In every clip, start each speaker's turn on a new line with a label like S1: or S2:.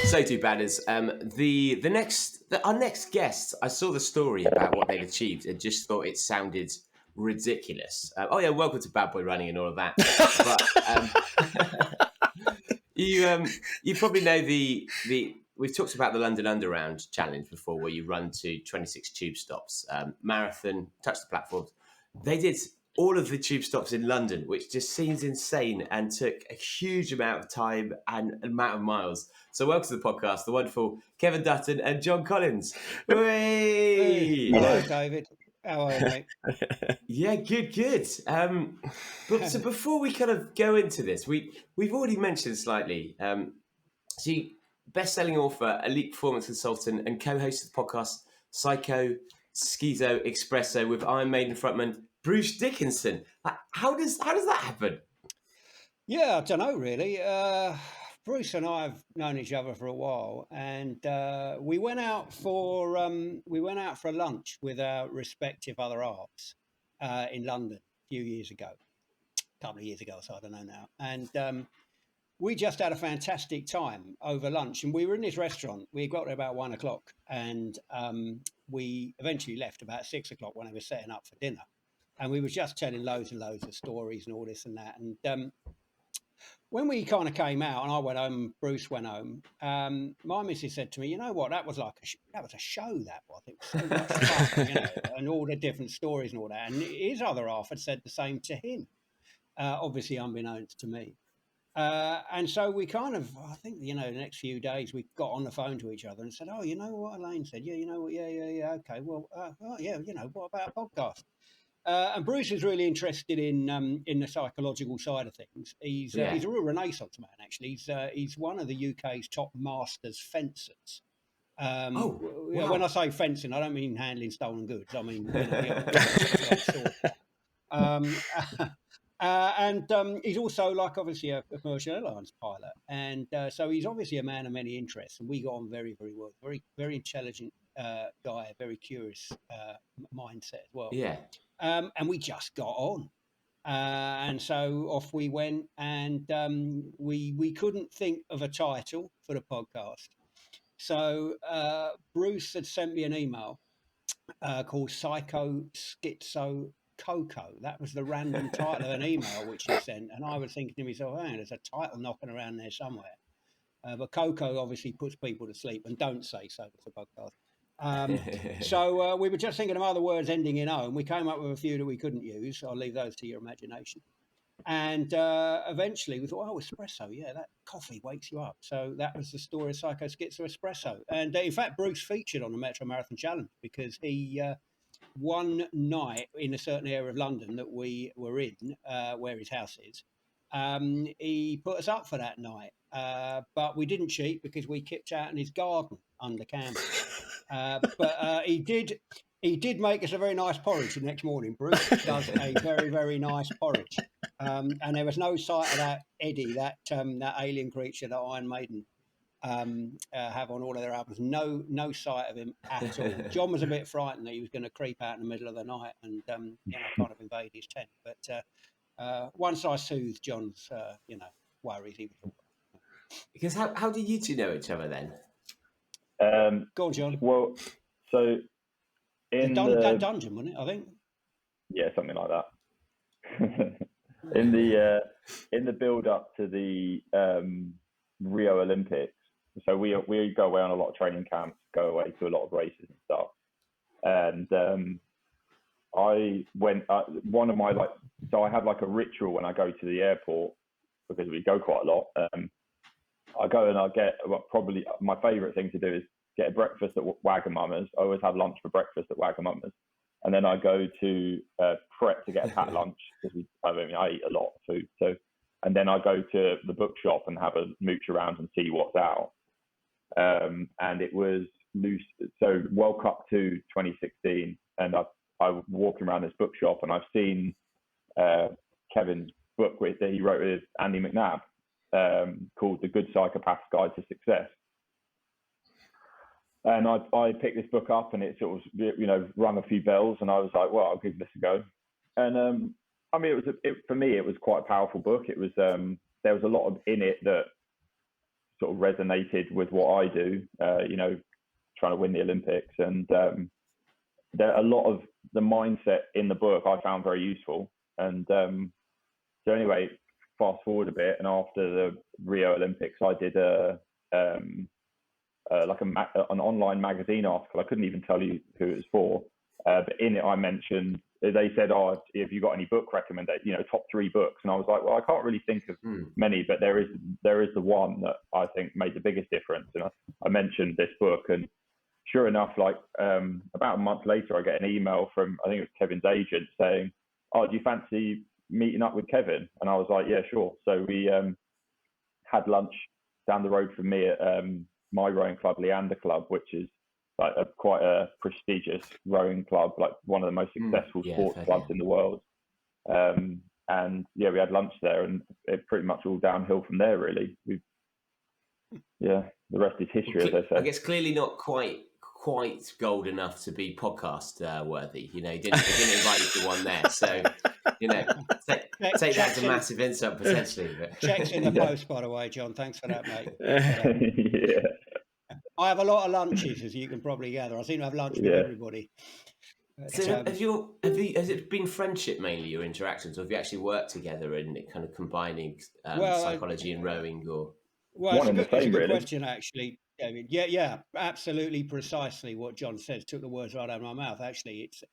S1: So too badders. Our next guest, I saw the story about what they'd achieved and just thought it sounded ridiculous. Welcome to Bad Boy Running and all of that. But you probably know the we've talked about the London Underground challenge before, where you run to 26 tube stops, marathon, touch the platforms. They did all of the tube stops in London, which just seems insane and took a huge amount of time and amount of miles. So welcome to the podcast, the wonderful Kevin Dutton and John Collins.
S2: Hey. Hello, David. How are you, mate?
S1: Yeah, good. So before we kind of go into this, we've already mentioned slightly. So you, best-selling author, elite performance consultant, and co-host of the podcast Psycho Schizo Espresso with Iron Maiden frontman Bruce Dickinson. How does that happen?
S2: Yeah, I don't know really. Bruce and I have known each other for a while, and we went out for a lunch with our respective other halves in London a few years ago, a couple of years ago, so I don't know now. And we just had a fantastic time over lunch, and we were in this restaurant. We got there about 1 o'clock, and we eventually left about 6 o'clock when they were setting up for dinner. And we were just telling loads and loads of stories and all this and that. And when we kind of came out, and I went home, Bruce went home, my missus said to me, "You know what? That was like that was a show. That was. It was so much fun, and all the different stories and all that." And his other half had said the same to him, obviously unbeknownst to me. And so we kind of, I think, the next few days we got on the phone to each other and said, "Oh, you know what?" Elaine said, "Yeah, you know what? Yeah. Okay. Well, yeah. What about a podcast?" And Bruce is really interested in the psychological side of things. He's a real Renaissance man, actually. He's one of the UK's top masters fencers.
S1: Wow.
S2: When I say fencing, I don't mean handling stolen goods. I mean, and he's also, like, obviously a commercial airlines pilot, and so he's obviously a man of many interests. And we got on very, very well. Very, very intelligent guy, very curious mindset as well.
S1: Yeah.
S2: And we just got on. And so off we went, and we couldn't think of a title for the podcast. So Bruce had sent me an email called Psycho Schizo Coco. That was the random title of an email which he sent. And I was thinking to myself, "Oh, there's a title knocking around there somewhere." But Coco obviously puts people to sleep, and don't say so to the podcast. So we were just thinking of other words ending in O, and we came up with a few that we couldn't use. I'll leave those to your imagination. And eventually we thought, espresso, yeah, that coffee wakes you up. So that was the story of Psycho Schizo Espresso. And in fact, Bruce featured on the Metro Marathon Challenge because he, one night in a certain area of London that we were in, where his house is, he put us up for that night. But we didn't cheat because we kicked out in his garden under canvas. But he did make us a very nice porridge the next morning. Bruce does a very, very nice porridge. And there was no sight of that Eddie, that alien creature that Iron Maiden have on all of their albums. No sight of him at all. John was a bit frightened that he was going to creep out in the middle of the night and kind of invade his tent. But once I soothed John's worries, he was all right.
S1: Because how do you two know each other then?
S2: Go on, John.
S3: Well, so in
S2: that dungeon, wasn't it? I think.
S3: Yeah, something like that. in the build up to the Rio Olympics, so we go away on a lot of training camps, go away to a lot of races and stuff. And I went one of my so I have like a ritual when I go to the airport because we go quite a lot. I go and I get probably my favourite thing to do is get a breakfast at Wagamama's. I always have lunch for breakfast at Wagamama's. And then I go to prep to get a packed lunch because I eat a lot of food. So, and then I go to the bookshop and have a mooch around and see what's out. And it was loose. So World Cup 2 2016, and I was walking around this bookshop and I've seen Kevin's book that he wrote with Andy McNabb called The Good Psychopath's Guide to Success. And I picked this book up and it sort of, rung a few bells, and I was like, well, I'll give this a go. And I mean, for me, it was quite a powerful book. It was, there was a lot in it that sort of resonated with what I do, trying to win the Olympics. And there a lot of the mindset in the book I found very useful. And so anyway, fast forward a bit, and after the Rio Olympics, I did an online magazine article. I couldn't even tell you who it was for, but in it I mentioned, they said, "Oh, have you got any book recommendations? Top 3 books?" And I was like, "Well, I can't really think of many, but there is the one that I think made the biggest difference." And I mentioned this book, and sure enough, like about a month later, I get an email from, I think it was Kevin's agent, saying, "Oh, do you fancy meeting up with Kevin?" And I was like, "Yeah, sure." So we had lunch down the road from me at my rowing club, Leander Club, which is like quite a prestigious rowing club, like one of the most successful sports clubs in the world. And yeah, we had lunch there, and it pretty much all downhill from there, really. The rest is history, as I say.
S1: I guess clearly not quite gold enough to be podcast worthy. He didn't invite you to one there, so take that as a massive insult potentially. But.
S2: Checks in the post, by the way, John. Thanks for that, mate.
S3: Yeah.
S2: I have a lot of lunches, as you can probably gather. I seem to have lunch with everybody.
S1: So has it been friendship mainly, your interactions, or have you actually worked together in kind of combining psychology and rowing? Or
S2: it's a good question, actually, David. Yeah, absolutely, precisely what John says. Took the words right out of my mouth. Actually, it's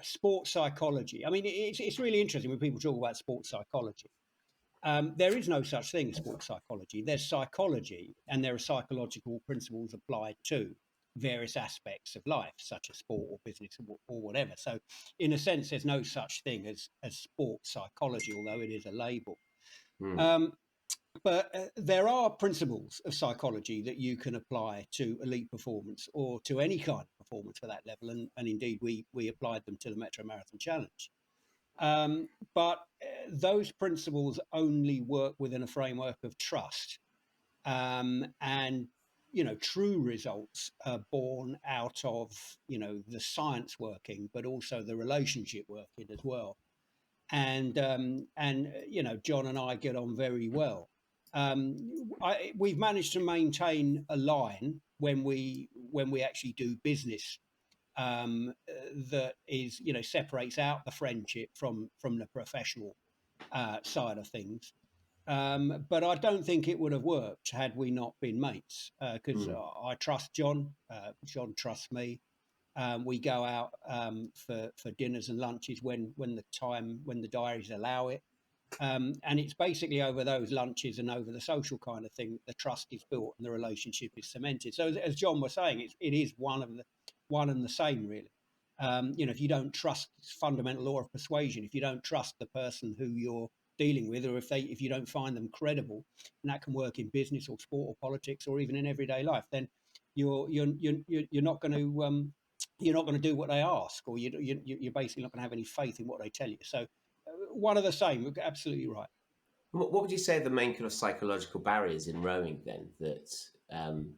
S2: sports psychology. I mean, it's really interesting when people talk about sports psychology. There is no such thing as sports psychology. There's psychology, and there are psychological principles applied to various aspects of life, such as sport or business or whatever. So, in a sense, there's no such thing as sports psychology, although it is a label. But there are principles of psychology that you can apply to elite performance, or to any kind of performance for that level. And indeed, we applied them to the Metro Marathon Challenge. But those principles only work within a framework of trust. And, true results are born out of, the science working, but also the relationship working as well. And John and I get on very well. We've managed to maintain a line when we actually do business that is, separates out the friendship from the professional side of things. But I don't think it would have worked had we not been mates, because I trust John. John trusts me. We go out for dinners and lunches when the diaries allow it. And it's basically over those lunches and over the social kind of thing that the trust is built and the relationship is cemented. So as John was saying, it is one and the same, really. If you don't trust fundamental law of persuasion, if you don't trust the person who you're dealing with, or if you don't find them credible, and that can work in business or sport or politics or even in everyday life, then you're not going to do what they ask, or you're basically not going to have any faith in what they tell you. So one of the same. Absolutely right.
S1: What would you say are the main kind of psychological barriers in rowing then? That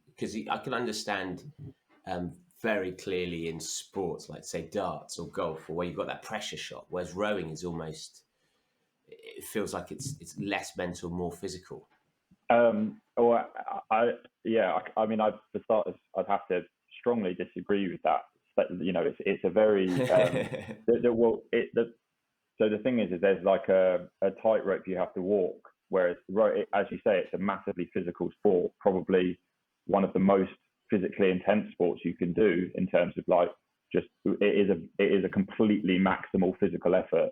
S1: because I can understand very clearly in sports like, say, darts or golf, or where you've got that pressure shot, whereas rowing is almost, it feels like it's less mental, more physical.
S3: I mean, for starters, I'd have to strongly disagree with that. It's a very so the thing is there's like a tightrope you have to walk, whereas, as you say, it's a massively physical sport, probably one of the most physically intense sports you can do in terms of like it is a completely maximal physical effort.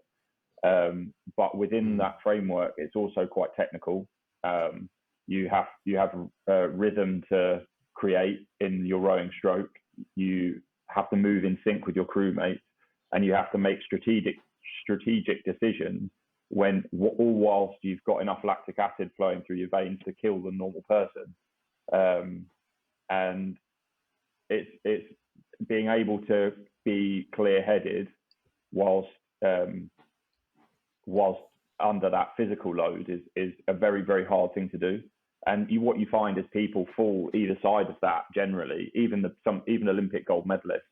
S3: But within that framework, it's also quite technical. You have a rhythm to create in your rowing stroke. You have to move in sync with your crewmates, and you have to make strategic decisions all whilst you've got enough lactic acid flowing through your veins to kill the normal person. And it's being able to be clear-headed whilst under that physical load is a very, very hard thing to do. And what you find is people fall either side of that generally. Even Olympic gold medalists,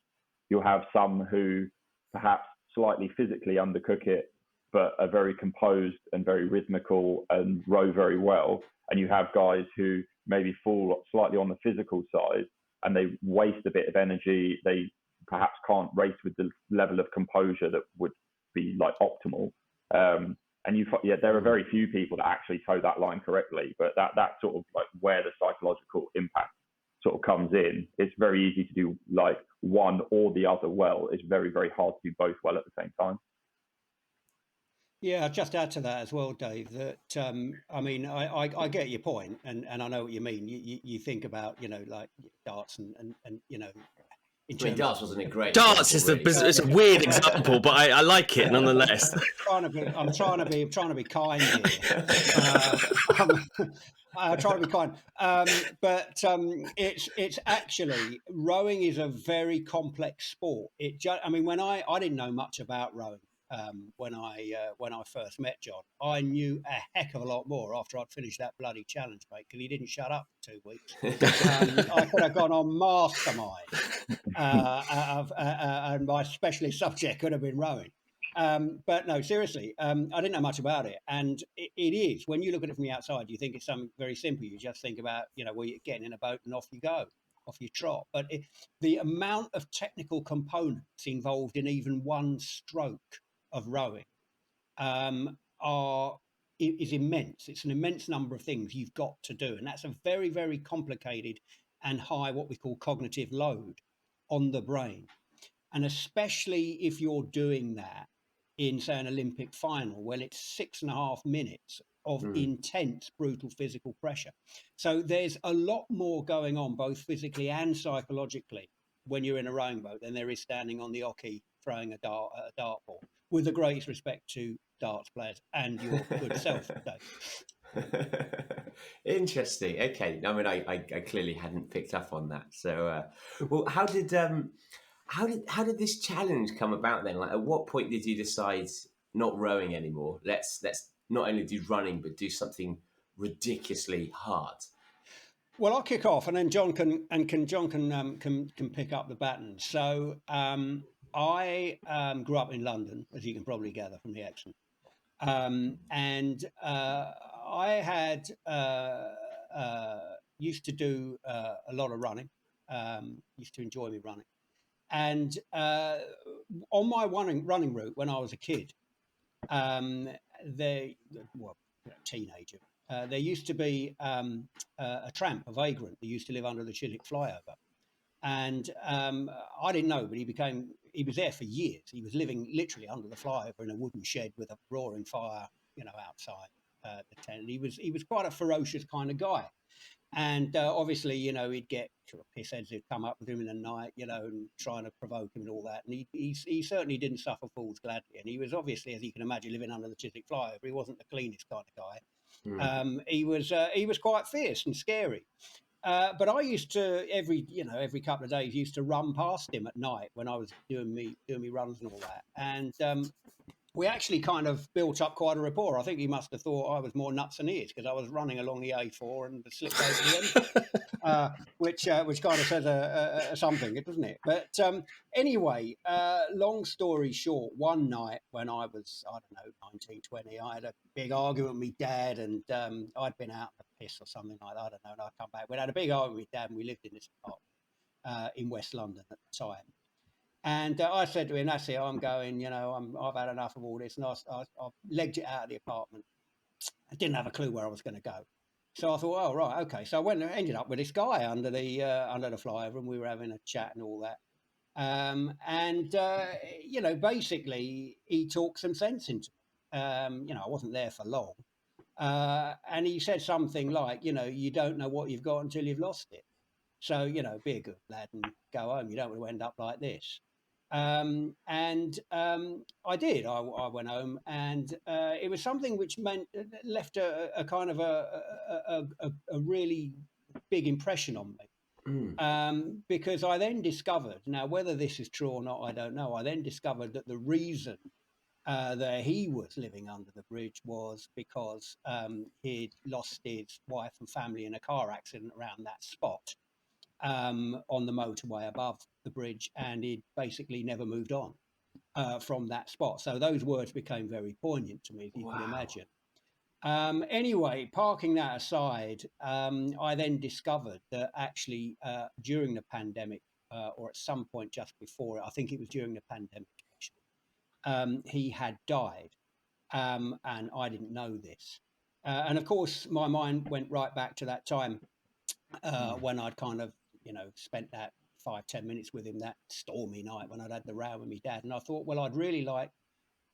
S3: you'll have some who perhaps slightly physically undercook it, but are very composed and very rhythmical and row very well. And you have guys who maybe fall slightly on the physical side and they waste a bit of energy. They perhaps can't race with the level of composure that would be like optimal. There are very few people that actually toe that line correctly, but that's sort of like where the psychological impact sort of comes in. It's very easy to do like one or the other well. It's very, very hard to do both well at the same time.
S2: Yeah, I'll just add to that as well, Dave, that I mean, I get your point, and I know what you mean. You think about, like darts and in
S1: I mean,
S2: terms
S1: darts
S2: of
S1: wasn't a great
S4: Darts is
S1: example, really.
S4: it's a weird example, but I like it nonetheless.
S2: I'm trying to be kind here. I'm trying to be kind, but it's actually, rowing is a very complex sport. I mean, when I didn't know much about rowing when I first met John. I knew a heck of a lot more after I'd finished that bloody challenge, mate, because he didn't shut up for 2 weeks. I could have gone on mastermind, and my specialist subject could have been rowing. But no, seriously, I didn't know much about it. And it is, when you look at it from the outside, you think it's something very simple. You just think about, well, you're getting in a boat and off you go, off you trot. But the amount of technical components involved in even one stroke of rowing is immense. It's an immense number of things you've got to do. And that's a very, very complicated and high, what we call cognitive load on the brain. And especially if you're doing that in, say, an Olympic final, well, it's 6.5 minutes of intense, brutal physical pressure. So there's a lot more going on, both physically and psychologically, when you're in a rowing boat than there is standing on the oche throwing a dartball. With the greatest respect to darts players and your good self, Dave.
S1: Interesting. Okay. I mean, I clearly hadn't picked up on that. So, well, how did this challenge come about then? Like, at what point did you decide not rowing anymore? Let's not only do running but do something ridiculously hard.
S2: Well, I'll kick off, and then John can pick up the baton. So I grew up in London, as you can probably gather from the accent, and I had used to do a lot of running. Used to enjoy me running, and on my running route when I was a kid, teenager. There used to be a tramp, a vagrant, that used to live under the Chiswick flyover. And I didn't know, but he was there for years. He was living literally under the flyover in a wooden shed with a roaring fire, outside the tent. He was quite a ferocious kind of guy. And obviously, he'd get sort of pissheads who'd come up with him in the night, and trying to provoke him and all that. And he certainly didn't suffer fools gladly. And he was obviously, as you can imagine, living under the Chiswick flyover. He wasn't the cleanest kind of guy. He was quite fierce and scary. But I used to every couple of days used to run past him at night when I was doing me runs and all that. And we actually kind of built up quite a rapport. I think he must have thought I was more nuts than he is, because I was running along the A4 and slipped over the end, which kind of says something, doesn't it? But anyway, long story short, one night when I was, 19, 20, I had a big argument with my dad, and I'd been out on the piss or something like that. I don't know, and I come back. We had a big argument with dad, and we lived in this apartment in West London at the time. And I said to him, that's it, I'm going, I've had enough of all this. And I legged it out of the apartment. I didn't have a clue where I was going to go. So I thought, oh, right, okay. So I went and ended up with this guy under the flyover, and we were having a chat and all that. Basically, he talked some sense into me. I wasn't there for long. And he said something like, you don't know what you've got until you've lost it. So, be a good lad and go home. You don't want to end up like this. I did. I went home, and it was something which left a kind of a really big impression on me. Because I then discovered, now whether this is true or not, I don't know. I then discovered that the reason that he was living under the bridge was because he'd lost his wife and family in a car accident around that spot. On the motorway above the bridge, and he'd basically never moved on. from that spot. So those words became very poignant to me, if you can imagine. Anyway, parking that aside, I then discovered that actually during the pandemic, or at some point just before it, I think it was during the pandemic, actually, he had died, and I didn't know this. And of course, my mind went right back to that time when I'd kind of, spent that 5-10 minutes with him that stormy night when I'd had the row with my dad. And I thought, well, I'd really like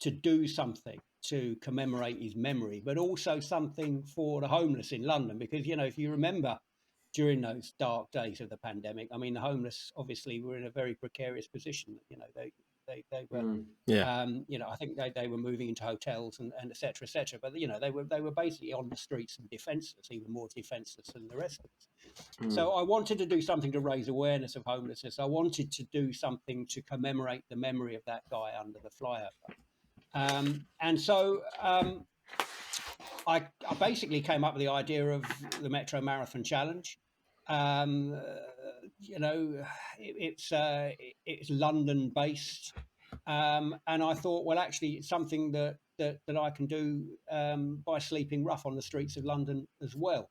S2: to do something to commemorate his memory, but also something for the homeless in London, because if you remember during those dark days of the pandemic, I mean, the homeless obviously were in a very precarious position. They were I think they were moving into hotels and et cetera, but they were basically on the streets and defenseless, even more defenseless than the rest of us. So I wanted to do something to raise awareness of homelessness. I wanted to do something to commemorate the memory of that guy under the flyover. And so I basically came up with the idea of the Metro Marathon Challenge. It's London based, and I thought, well, actually, it's something that I can do by sleeping rough on the streets of London as well,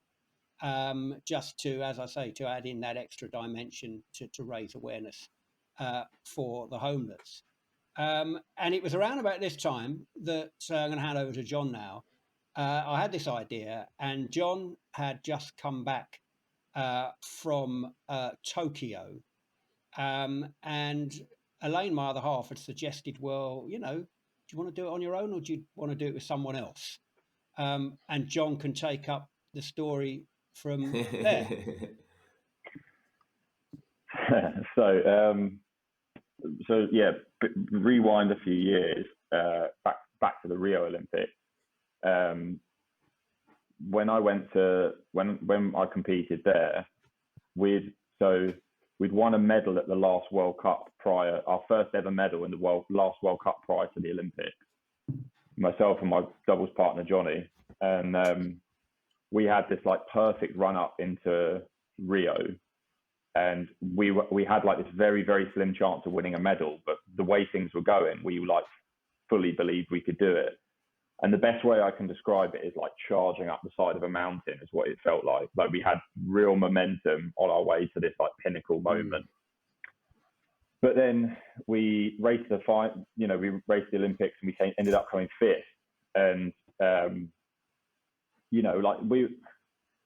S2: just to, as I say, to add in that extra dimension to raise awareness for the homeless. And it was around about this time that I'm going to hand over to John now. I had this idea, and John had just come back from Tokyo. And Elaine, my other half, had suggested, well, do you want to do it on your own, or do you want to do it with someone else? And John can take up the story from there.
S3: So yeah, rewind a few years back to the Rio Olympics. When I competed there, we'd won a medal at the last World Cup our first ever medal in the last World Cup prior to the Olympics. Myself and my doubles partner Jody, and we had this like perfect run up into Rio. And we had like this very, very slim chance of winning a medal, but the way things were going, we like fully believed we could do it. And the best way I can describe it is like charging up the side of a mountain is what it felt like. Like we had real momentum on our way to this like pinnacle moment. But then we raced the Olympics and we ended up coming fifth. And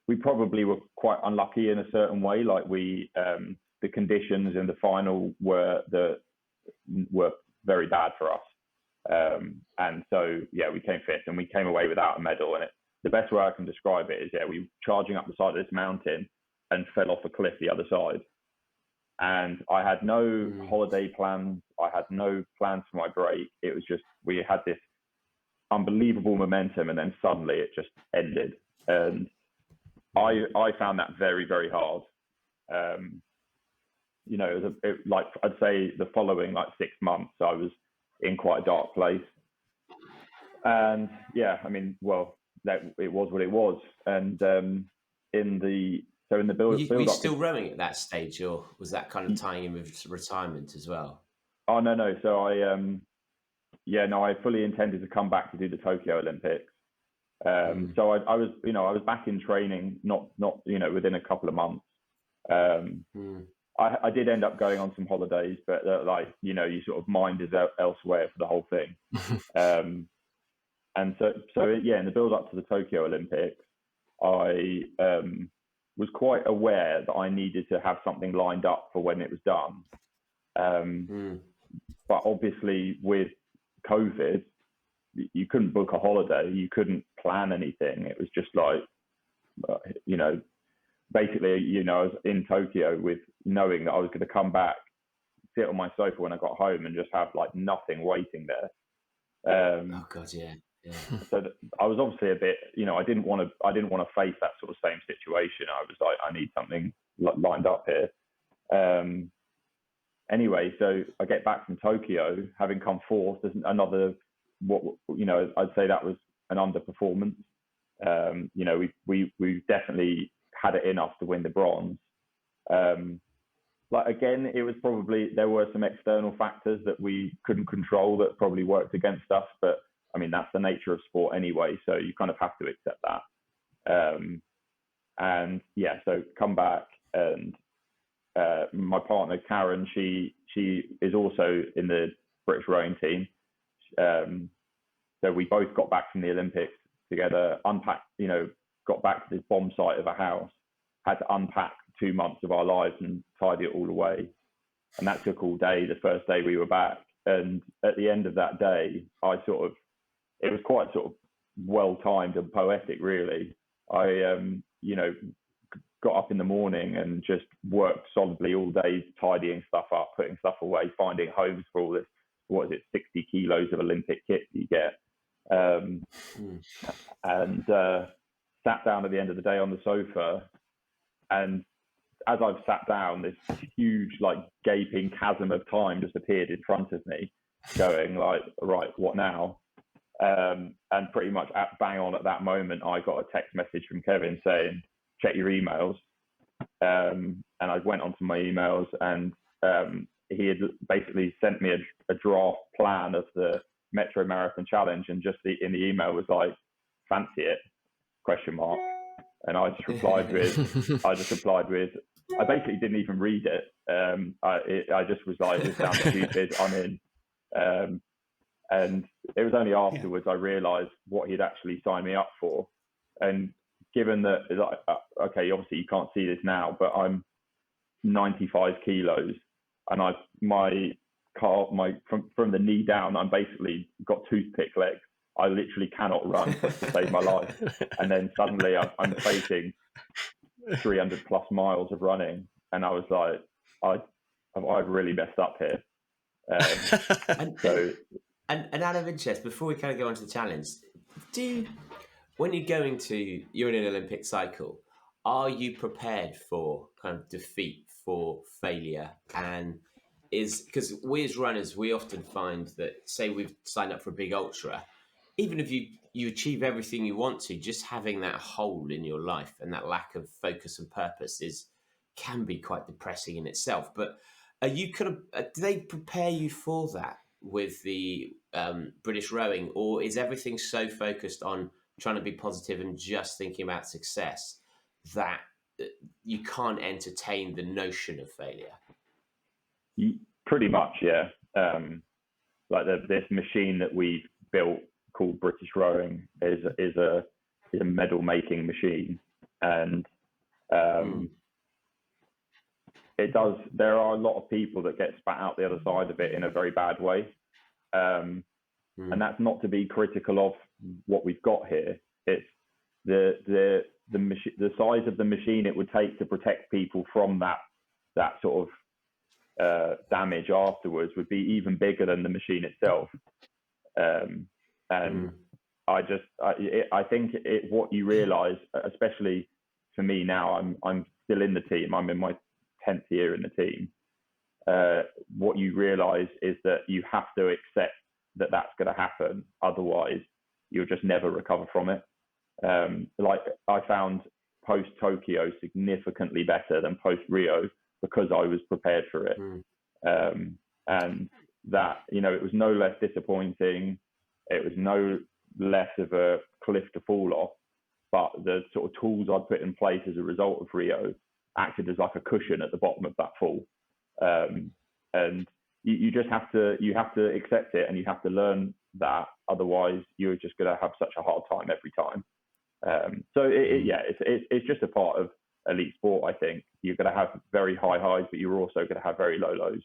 S3: we probably were quite unlucky in a certain way. Like the conditions in the final were very bad for us. And so, yeah, we came fifth and we came away without a medal. And the best way I can describe it is, we were charging up the side of this mountain and fell off a cliff the other side. And I had no holiday plans. I had no plans for my break. It was just, we had this unbelievable momentum and then suddenly it just ended. And I found that very, very hard. I'd say the following 6 months, I was in quite a dark place. And yeah, I mean, well, it was what it was. And in the build,
S1: were you still rowing at that stage, or was that kind of tying in with retirement as well?
S3: Oh no. So I fully intended to come back to do the Tokyo Olympics. So I was back in training, not within a couple of months. I did end up going on some holidays, but you sort of mind is elsewhere for the whole thing. And so in the build up to the Tokyo Olympics, I was quite aware that I needed to have something lined up for when it was done. But obviously with COVID, you couldn't book a holiday, you couldn't plan anything. It was just basically, I was in Tokyo with knowing that I was going to come back, sit on my sofa when I got home and just have nothing waiting there.
S1: Oh God, yeah.
S3: So I was obviously a bit, I didn't want to face that sort of same situation. I was like, I need something lined up here. Anyway, so I get back from Tokyo, having come fourth. There's another, I'd say that was an underperformance. We definitely had it in us to win the bronze. like, again, it was probably, there were some external factors that we couldn't control that probably worked against us. But I mean, that's the nature of sport anyway. So you kind of have to accept that. And yeah, so come back, and my partner, Karen, she is also in the British rowing team. So we both got back from the Olympics together, unpacked, got back to this bomb site of a house, had to unpack 2 months of our lives and tidy it all away. And that took all day, the first day we were back. And at the end of that day, it was quite sort of well-timed and poetic, really. I, got up in the morning and just worked solidly all day, tidying stuff up, putting stuff away, finding homes for all this, 60 kilos of Olympic kit you get. And sat down at the end of the day on the sofa, and as I've sat down, this huge, like, gaping chasm of time just appeared in front of me, going like, right, what now? And pretty much bang on at that moment, I got a text message from Kevin saying, check your emails. And I went onto my emails, and he had basically sent me a draft plan of the Metro Marathon Challenge, and just in the email was like, fancy it? ? And I just replied with, I basically didn't even read it. I just was like, this sounds stupid, I'm in. And it was only afterwards I realised what he'd actually signed me up for. And given that, okay, obviously you can't see this now, but I'm 95 kilos, and from the knee down, I'm basically got toothpick legs. I literally cannot run to save my life. And then suddenly I'm facing 300 plus miles of running, and I was like, I've really messed up here.
S1: And out of interest, before we kind of go on to the challenge, when you're in an Olympic cycle, are you prepared for kind of defeat, for failure? And because we as runners, we often find that, say we've signed up for a big ultra, even if you achieve everything you want to, just having that hole in your life and that lack of focus and purpose can be quite depressing in itself. But do they prepare you for that with the British rowing, or is everything so focused on trying to be positive and just thinking about success that you can't entertain the notion of failure?
S3: Pretty much, yeah. Like this machine that we've built called British rowing is a medal making machine, and there are a lot of people that get spat out the other side of it in a very bad way, and that's not to be critical of what we've got here. It's the size of the machine it would take to protect people from that sort of damage afterwards would be even bigger than the machine itself. And I think what you realise, especially for me now, I'm still in the team. I'm in my 10th year in the team. What you realise is that you have to accept that that's going to happen. Otherwise, you'll just never recover from it. Like I found post Tokyo significantly better than post Rio because I was prepared for it. And that, it was no less disappointing. It was no less of a cliff to fall off, but the sort of tools I'd put in place as a result of Rio acted as like a cushion at the bottom of that fall. And you just have to accept it, and you have to learn that. Otherwise, you're just going to have such a hard time every time. So it's just a part of elite sport. I think you're going to have very high highs, but you're also going to have very low lows.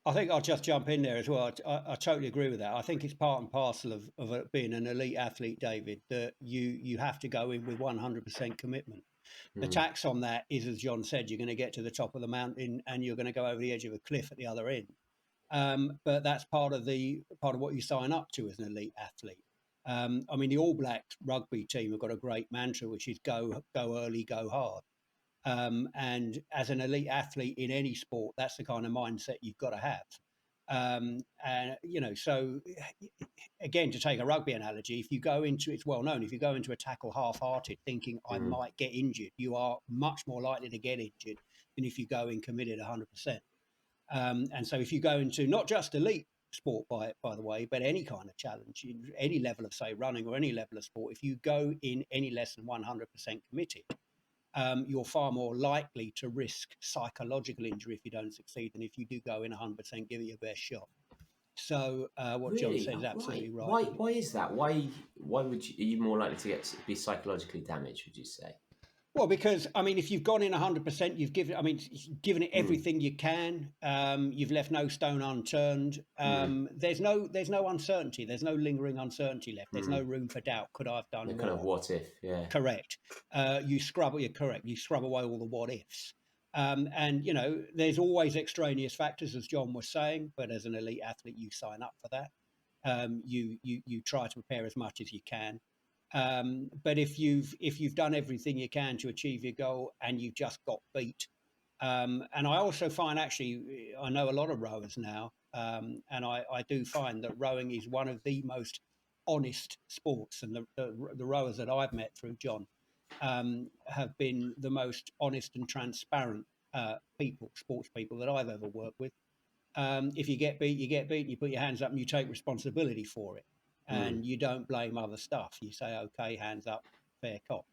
S2: I think I'll just jump in there as well. I totally agree with that. I think it's part and parcel of being an elite athlete, David, that you have to go in with 100% commitment. The tax on that is, as John said, you're going to get to the top of the mountain and you're going to go over the edge of a cliff at the other end. But that's part of what you sign up to as an elite athlete. I mean, the All Blacks rugby team have got a great mantra, which is go early, go hard. And as an elite athlete in any sport, that's the kind of mindset you've got to have. And so again, to take a rugby analogy, if you go into a tackle half-hearted thinking I might get injured, you are much more likely to get injured than if you go in committed 100%. And so if you go into not just elite sport, by the way, but any kind of challenge, any level of, say, running or any level of sport, if you go in any less than 100% committed, you're far more likely to risk psychological injury if you don't succeed than if you do go in 100%, give it your best shot. So what John said is absolutely right.
S1: Why is that? Why would are you more likely to be psychologically damaged, would you say?
S2: Well, because I mean, if you've gone in 100%, you've given it everything you can. You've left no stone unturned. There's no uncertainty. There's no lingering uncertainty left. There's no room for doubt. Could I have done more?
S1: Kind of what if? Yeah.
S2: Correct. You're correct. You scrub away all the what ifs. And there's always extraneous factors, as John was saying. But as an elite athlete, you sign up for that. You try to prepare as much as you can. But if you've done everything you can to achieve your goal and you've just got beat, and I also find, actually, I know a lot of rowers now, and I do find that rowing is one of the most honest sports, and the rowers that I've met through John have been the most honest and transparent sports people that I've ever worked with. If you get beat, you get beat. You put your hands up and you take responsibility for it. And you don't blame other stuff. You say, okay, hands up, fair cop.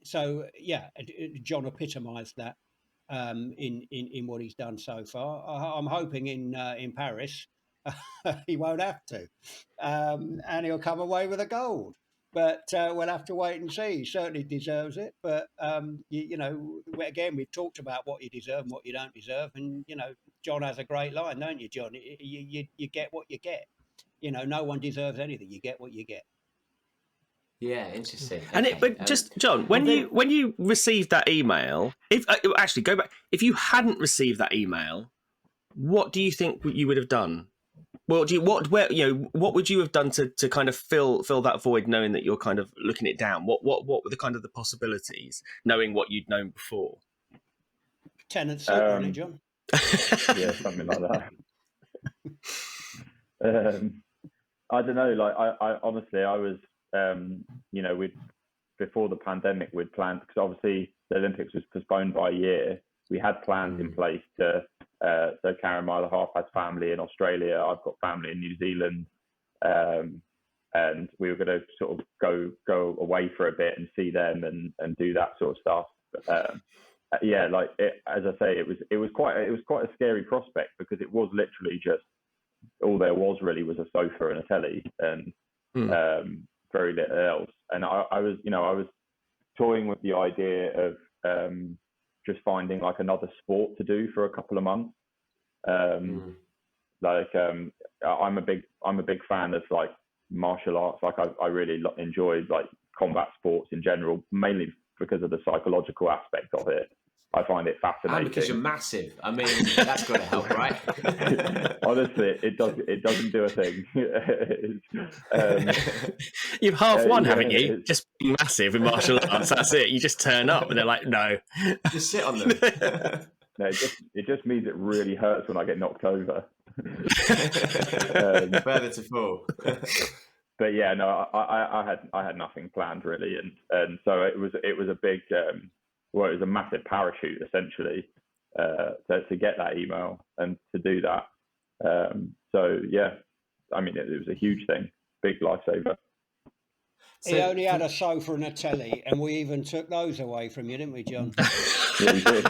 S2: So yeah, John epitomised that in what he's done so far. I'm hoping in Paris he won't have to, and he'll come away with a gold. But we'll have to wait and see. He certainly deserves it. But again, we've talked about what you deserve and what you don't deserve. And John has a great line, don't you, John? You get what you get. No one deserves anything. You get what you get.
S1: Yeah, interesting.
S4: And
S1: okay.
S4: but just John, when you received that email, if actually go back, if you hadn't received that email, what do you think you would have done? Well, what would you have done to kind of fill that void, knowing that you're kind of looking it down? What were the kind of the possibilities, knowing what you'd known before?
S2: Tenant suit, wasn't it, John?
S3: Yeah, something like that. I don't know. Like, I honestly, I was, before the pandemic, we'd planned, because obviously the Olympics was postponed by a year. We had plans in place to, so Karen Mile Half has family in Australia. I've got family in New Zealand. And we were going to sort of go away for a bit and see them and do that sort of stuff. As I say, it was quite a scary prospect, because it was literally just, all there was really was a sofa and a telly, and very little else. And I was toying with the idea of just finding like another sport to do for a couple of months. I'm a big fan of like martial arts. Like I really enjoy like combat sports in general, mainly because of the psychological aspect of it. I find it fascinating.
S1: And because you're massive. I mean, that's got to help, right?
S3: Honestly, it doesn't do a thing.
S4: You've half won, haven't you? Just being massive in martial arts. That's it. You just turn up and they're like, no.
S1: Just sit on them.
S3: No, it just means it really hurts when I get knocked over.
S1: Further to fall.
S3: But yeah, no, I had nothing planned really, and so it was a big. Well, it was a massive parachute, essentially, to get that email and to do that. So, yeah, I mean, it was a huge thing, big lifesaver.
S2: He only had a sofa and a telly, and we even took those away from you, didn't we, John?
S3: Yeah, we did.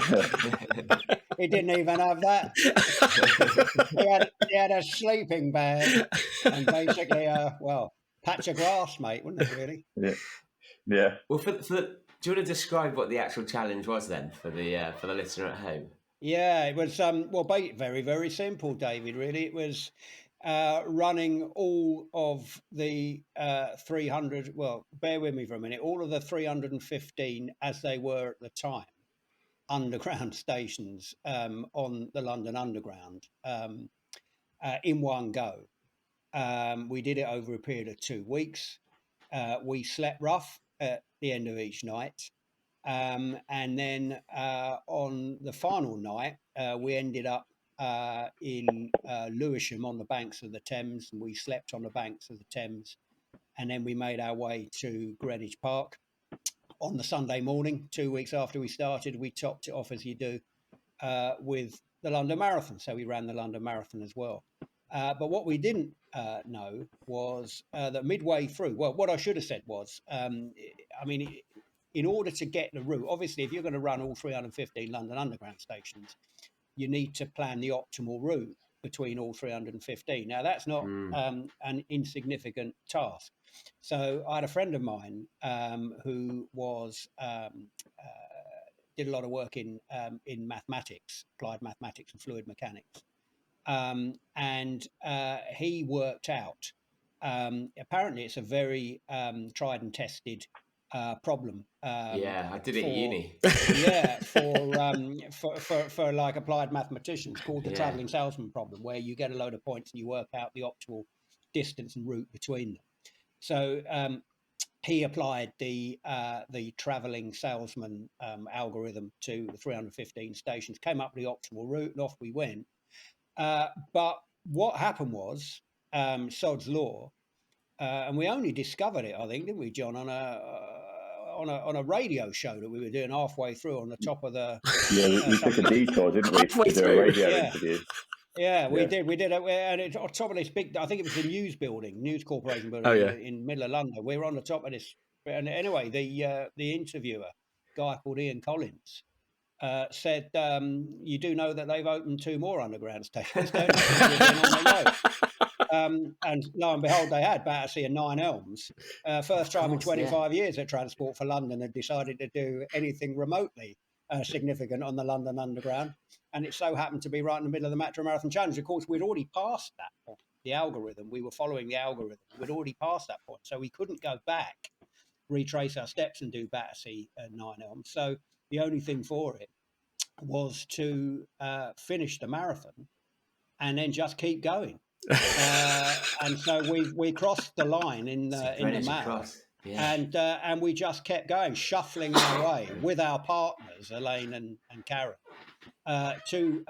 S2: He didn't even have that. He had a sleeping bag and basically, patch of grass, mate, wasn't it, really?
S3: Yeah.
S1: Well, do you want to describe what the actual challenge was then for the listener at home?
S2: Yeah, it was very, very simple, David. Really, it was running all of the 300. Well, bear with me for a minute. All of the 315, as they were at the time, underground stations on the London Underground in one go. We did it over a period of 2 weeks. We slept rough at the end of each night. And then on the final night, we ended up in Lewisham on the banks of the Thames, and we slept on the banks of the Thames. And then we made our way to Greenwich Park, on the Sunday morning, 2 weeks after we started, we topped it off, as you do, with the London Marathon. So we ran the London Marathon as well. But what we didn't know was that midway through, well, what I should have said was, I mean, in order to get the route, obviously, if you're going to run all 315 London Underground stations, you need to plan the optimal route between all 315. Now, that's not an insignificant task. So I had a friend of mine who was did a lot of work in mathematics, applied mathematics and fluid mechanics. And he worked out, apparently it's a very tried and tested problem.
S1: Yeah, I did it at uni.
S2: Yeah, for like applied mathematicians, called the travelling salesman problem, where you get a load of points and you work out the optimal distance and route between them. So he applied the travelling salesman algorithm to the 315 stations, came up with the optimal route, and off we went. But what happened was Sod's Law, and we only discovered it, I think, didn't we, John, on a radio show that we were doing halfway through on the top of the.
S3: Yeah, we took a detour, didn't we, to do a radio interview.
S2: Yeah, we did, and it's on top of this big. I think it was the News Corporation building in the middle of London. We were on the top of this, and anyway, the interviewer, guy called Ian Collins, said, "You do know that they've opened 2 more underground stations, don't you?" And lo and behold, they had Battersea and Nine Elms. First time in 25 years that Transport for London had decided to do anything remotely significant on the London Underground. And it so happened to be right in the middle of the Metro Marathon Challenge. Of course, we'd already passed that point, the algorithm. We were following the algorithm. We'd already passed that point. So we couldn't go back, retrace our steps and do Battersea and Nine Elms. So the only thing for it was to finish the marathon and then just keep going. And so we crossed the line in the mile, and we just kept going, shuffling our way with our partners Elaine and Karen to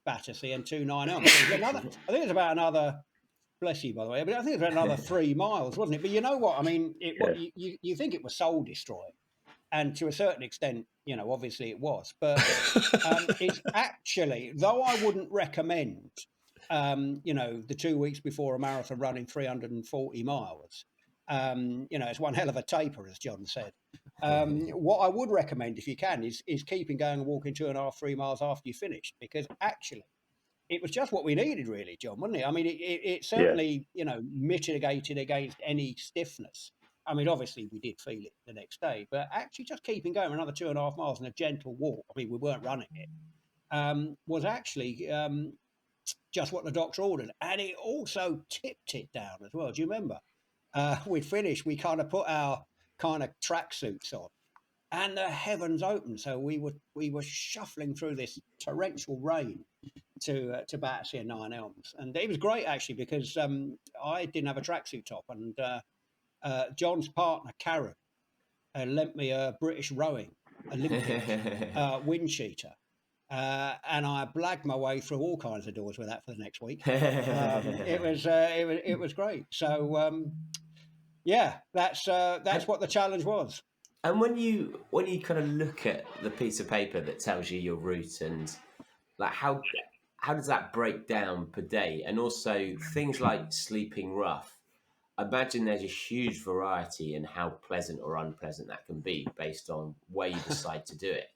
S2: Battersea and to Nine Elms. I think it's about another. Bless you, by the way, but I think it's about another 3 miles, wasn't it? But you know what? I mean, you think it was soul destroying, and to a certain extent, you know, obviously it was. But it's actually, though I wouldn't recommend. You know, the 2 weeks before a marathon running 340 miles, you know, it's one hell of a taper, as John said. What I would recommend, if you can, is keeping going and walking 2.5, 3 miles after you finished, because actually it was just what we needed, really, John, wasn't it? I mean, it certainly, you know, mitigated against any stiffness. I mean, obviously we did feel it the next day, but actually just keeping going another 2.5 miles in a gentle walk, I mean, we weren't running it, was actually just what the doctor ordered. And it also tipped it down as well. Do you remember? We'd finished, we kind of put our kind of tracksuits on and the heavens opened. So we were shuffling through this torrential rain to Battersea and Nine Elms. And it was great, actually, because I didn't have a tracksuit top. And John's partner, Karen, lent me a British rowing Olympic wind cheater. And I blagged my way through all kinds of doors with that for the next week. It was great. So yeah, that's what the challenge was.
S1: And when you kind of look at the piece of paper that tells you your route, and like how does that break down per day, and also things like sleeping rough, I imagine there's a huge variety in how pleasant or unpleasant that can be based on where you decide to do it.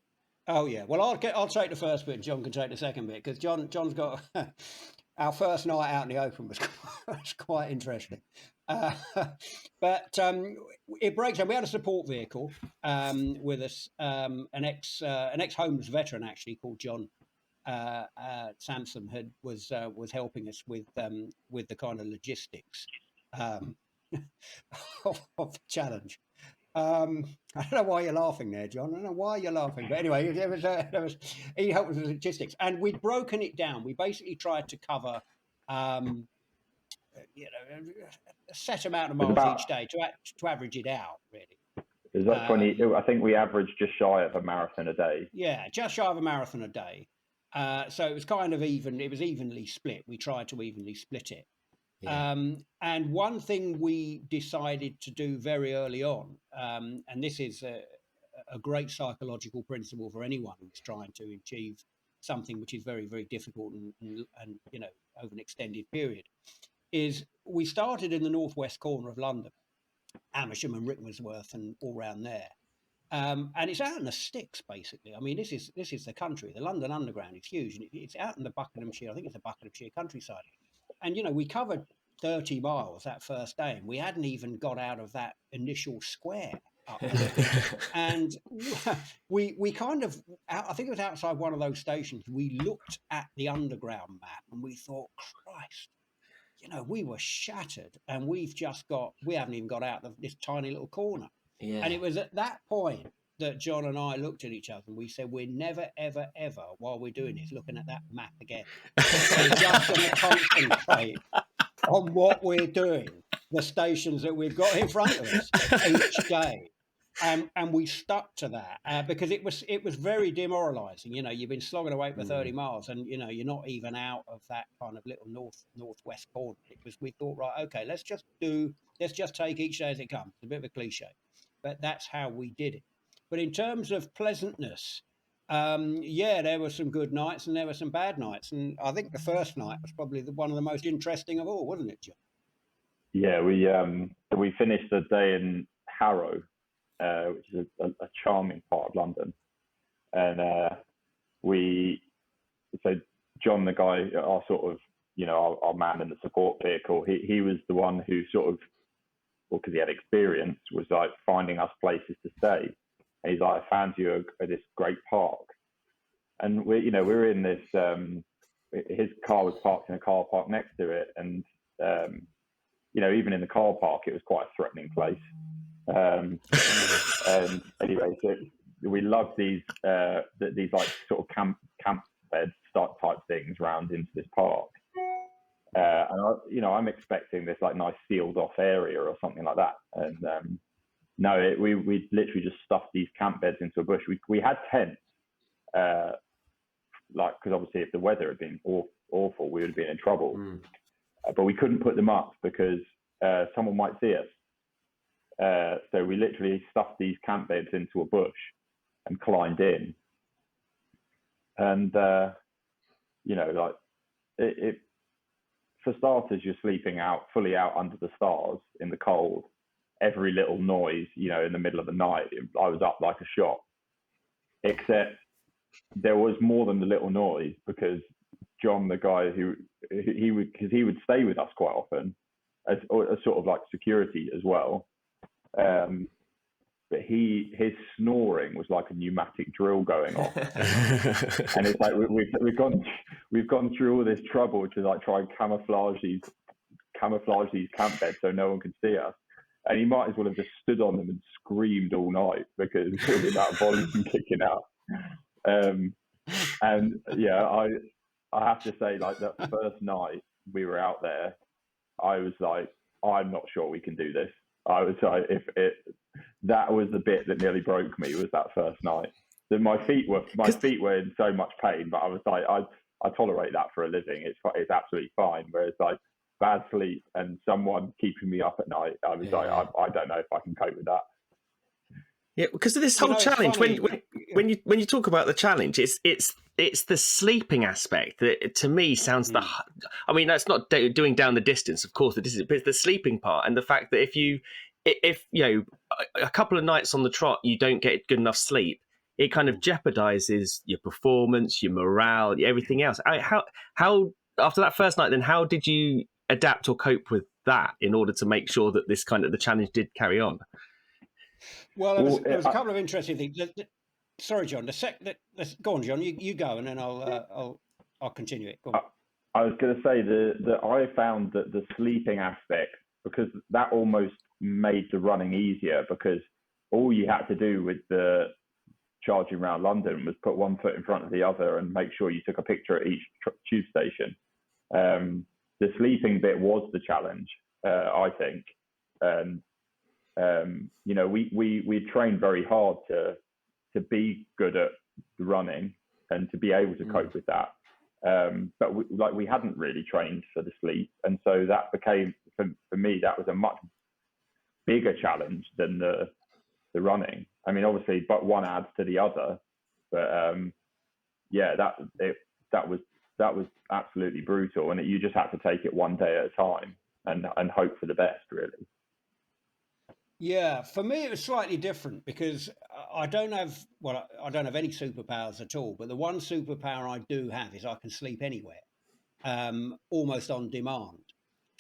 S2: Oh yeah, well I'll take the first bit, and John can take the second bit, because John's got our first night out in the open was quite interesting, but it breaks down. We had a support vehicle with us, an ex homeless veteran actually called John Sampson was helping us with the kind of logistics of the challenge. I don't know why you're laughing there, John. I don't know why you're laughing, but anyway, he helped with the logistics, and we'd broken it down. We basically tried to cover, you know, a set amount of miles each day to average it out, really.
S3: Is that 20? I think we averaged just shy of a marathon a day.
S2: Yeah, just shy of a marathon a day. So it was kind of even. It was evenly split. We tried to evenly split it. Yeah. And one thing we decided to do very early on, and this is a great psychological principle for anyone who's trying to achieve something which is very, very difficult and over an extended period, is we started in the northwest corner of London, Amersham and Rickmansworth and all around there. And it's out in the sticks, basically. I mean, this is the country. The London Underground is huge, and it's out in the Buckinghamshire. I think it's the Buckinghamshire countryside. And we covered 30 miles that first day, and we hadn't even got out of that initial square up there. And we kind of, I think it was outside one of those stations. We looked at the underground map, and we thought, Christ, we were shattered, and we haven't even got out of this tiny little corner.
S1: Yeah.
S2: And it was at that point that John and I looked at each other and we said, we're never, ever, ever, while we're doing this, looking at that map again. We're just going to concentrate on what we're doing, the stations that we've got in front of us each day. And we stuck to that because it was very demoralising. You've been slogging away for 30 miles and, you're not even out of that kind of little northwest corner. We thought, right, okay, let's just take each day as it comes. It's a bit of a cliche, but that's how we did it. But in terms of pleasantness, there were some good nights and there were some bad nights. And I think the first night was probably one of the most interesting of all, wasn't it, John? Yeah,
S3: we finished the day in Harrow, which is a charming part of London. And so John, the guy, our sort of, our man in the support vehicle, he was the one who sort of, because he had experience, was like finding us places to stay. And he's like, I found you this great park. And we're in this, his car was parked in a car park next to it. And, even in the car park, it was quite a threatening place. And anyway, so we love these like sort of camp bed type things round into this park. And I'm expecting this like nice sealed off area or something like that. And no, we literally just stuffed these camp beds into a bush. We had tents, because obviously if the weather had been awful, we would have been in trouble. But we couldn't put them up because someone might see us. So we literally stuffed these camp beds into a bush and climbed in. And, for starters, you're sleeping fully out under the stars in the cold. Every little noise, in the middle of the night, I was up like a shot. Except there was more than the little noise because John, the guy he would stay with us quite often as sort of like security as well. But his snoring was like a pneumatic drill going off. And it's like we've gone through all this trouble to like try and camouflage these camp beds so no one could see us. And he might as well have just stood on them and screamed all night because of that volume kicking out. And yeah, I have to say, like that first night we were out there, I was like, I'm not sure we can do this. I was like, that was the bit that nearly broke me, was that first night. Then my feet were in so much pain, but I was like, I tolerate that for a living. It's absolutely fine. Whereas like bad sleep and someone keeping me up at night, I was like, I don't know if I can cope with that.
S4: Yeah, because of this whole challenge, when you talk about the challenge, it's the sleeping aspect that to me sounds I mean, that's not doing down the distance, of course, but it's the sleeping part and the fact that if a couple of nights on the trot you don't get good enough sleep, it kind of jeopardizes your performance, your morale, everything else. How after that first night, then how did you adapt or cope with that in order to make sure that this kind of the challenge did carry on?
S2: Well, there was a couple of interesting things. Sorry, John. Go on, John. You go, and then I'll continue it. Go on.
S3: I was going to say that I found that the sleeping aspect, because that almost made the running easier, because all you had to do with the charging around London was put one foot in front of the other and make sure you took a picture at each tube station. The sleeping bit was the challenge, I think. We trained very hard to be good at running and to be able to cope with that. But we hadn't really trained for the sleep, and so that became for me that was a much bigger challenge than the to running. I mean, obviously, but one adds to the other. But yeah, that was absolutely brutal, and you just had to take it one day at a time and hope for the best, really.
S2: Yeah, for me it was slightly different because I don't have any superpowers at all. But the one superpower I do have is I can sleep anywhere, almost on demand.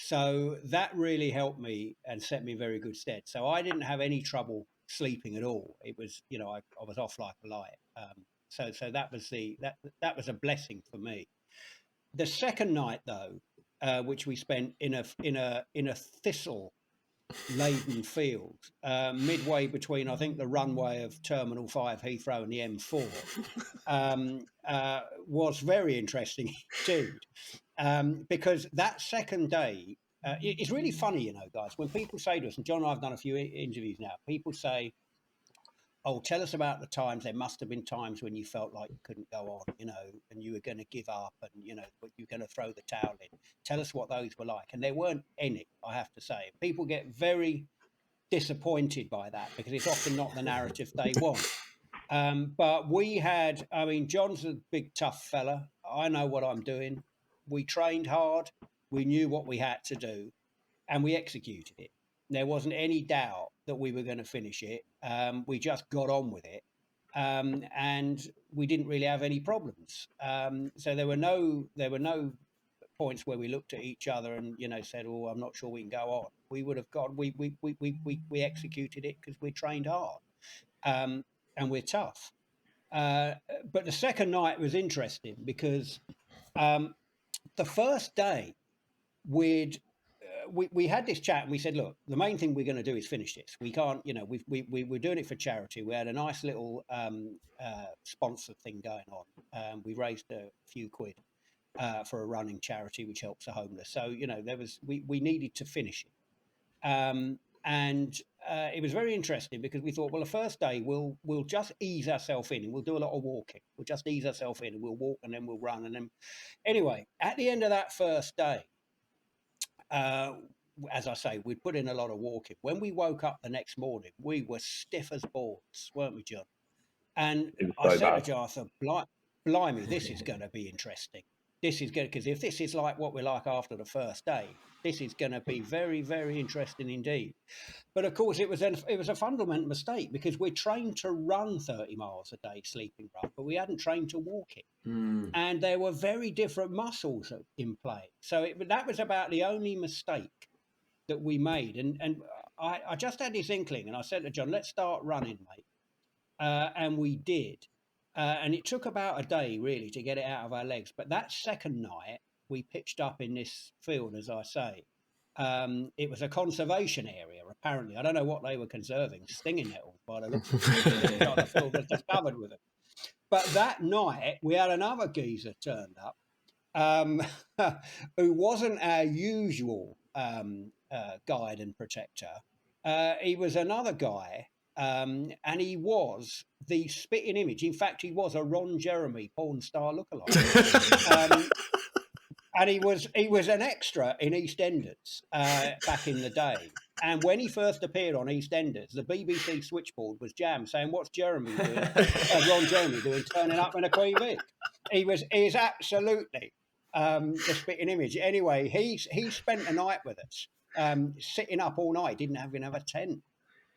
S2: So that really helped me and set me in very good stead. So I didn't have any trouble sleeping at all. It was, I was off like a light. So that was that was a blessing for me. The second night, though, which we spent in a thistle laden field, midway between, I think, the runway of Terminal 5 Heathrow and the M4, was very interesting indeed. Because that second day, it's really funny, guys, when people say to us, and John and I have done a few interviews now, people say, oh, tell us about the times. There must have been times when you felt like you couldn't go on, and you were going to give up and, you were going to throw the towel in. Tell us what those were like. And there weren't any, I have to say. People get very disappointed by that because it's often not the narrative they want. But we had, John's a big, tough fella. I know what I'm doing. We trained hard. We knew what we had to do and we executed it. There wasn't any doubt that we were going to finish it. We just got on with it. And we didn't really have any problems. So there were no points where we looked at each other and, said, oh, I'm not sure we can go on. We would have gone, we executed it because we trained hard. And we're tough. But the second night was interesting because the first day we had this chat and we said, look, the main thing we're going to do is finish this. We can't, we're doing it for charity. We had a nice little sponsor thing going on. We raised a few quid for a running charity which helps the homeless. So, we needed to finish it. And it was very interesting because we thought, well, the first day we'll just ease ourselves in and we'll do a lot of walking. We'll just ease ourselves in and we'll walk and then we'll run. And then anyway, at the end of that first day, as I say, we'd put in a lot of walking. When we woke up the next morning, we were stiff as boards, weren't we, John? And I said to John, I thought, blimey, this is going to be interesting. This is good because if this is like what we're like after the first day, this is going to be very, very interesting indeed. But of course, it was a fundamental mistake because we're trained to run 30 miles a day, sleeping rough, but we hadn't trained to walk it. And there were very different muscles in play. So that was about the only mistake that we made. And I just had this inkling and I said to John, let's start running, mate. And we did. And it took about a day, really, to get it out of our legs. But that second night, we pitched up in this field, as I say. It was a conservation area, apparently. I don't know what they were conserving, stinging nettles by the looks of it. The field was just covered with them. But that night, we had another geezer turned up who wasn't our usual guide and protector. He was another guy. And he was the spitting image. In fact, he was a Ron Jeremy porn star lookalike. And he was an extra in EastEnders back in the day. And when he first appeared on EastEnders, the BBC switchboard was jammed, saying, "What's Jeremy doing? Ron Jeremy doing turning up in a Queen Vic?" He is absolutely the spitting image. Anyway, he spent a night with us, sitting up all night. Didn't even have a tent.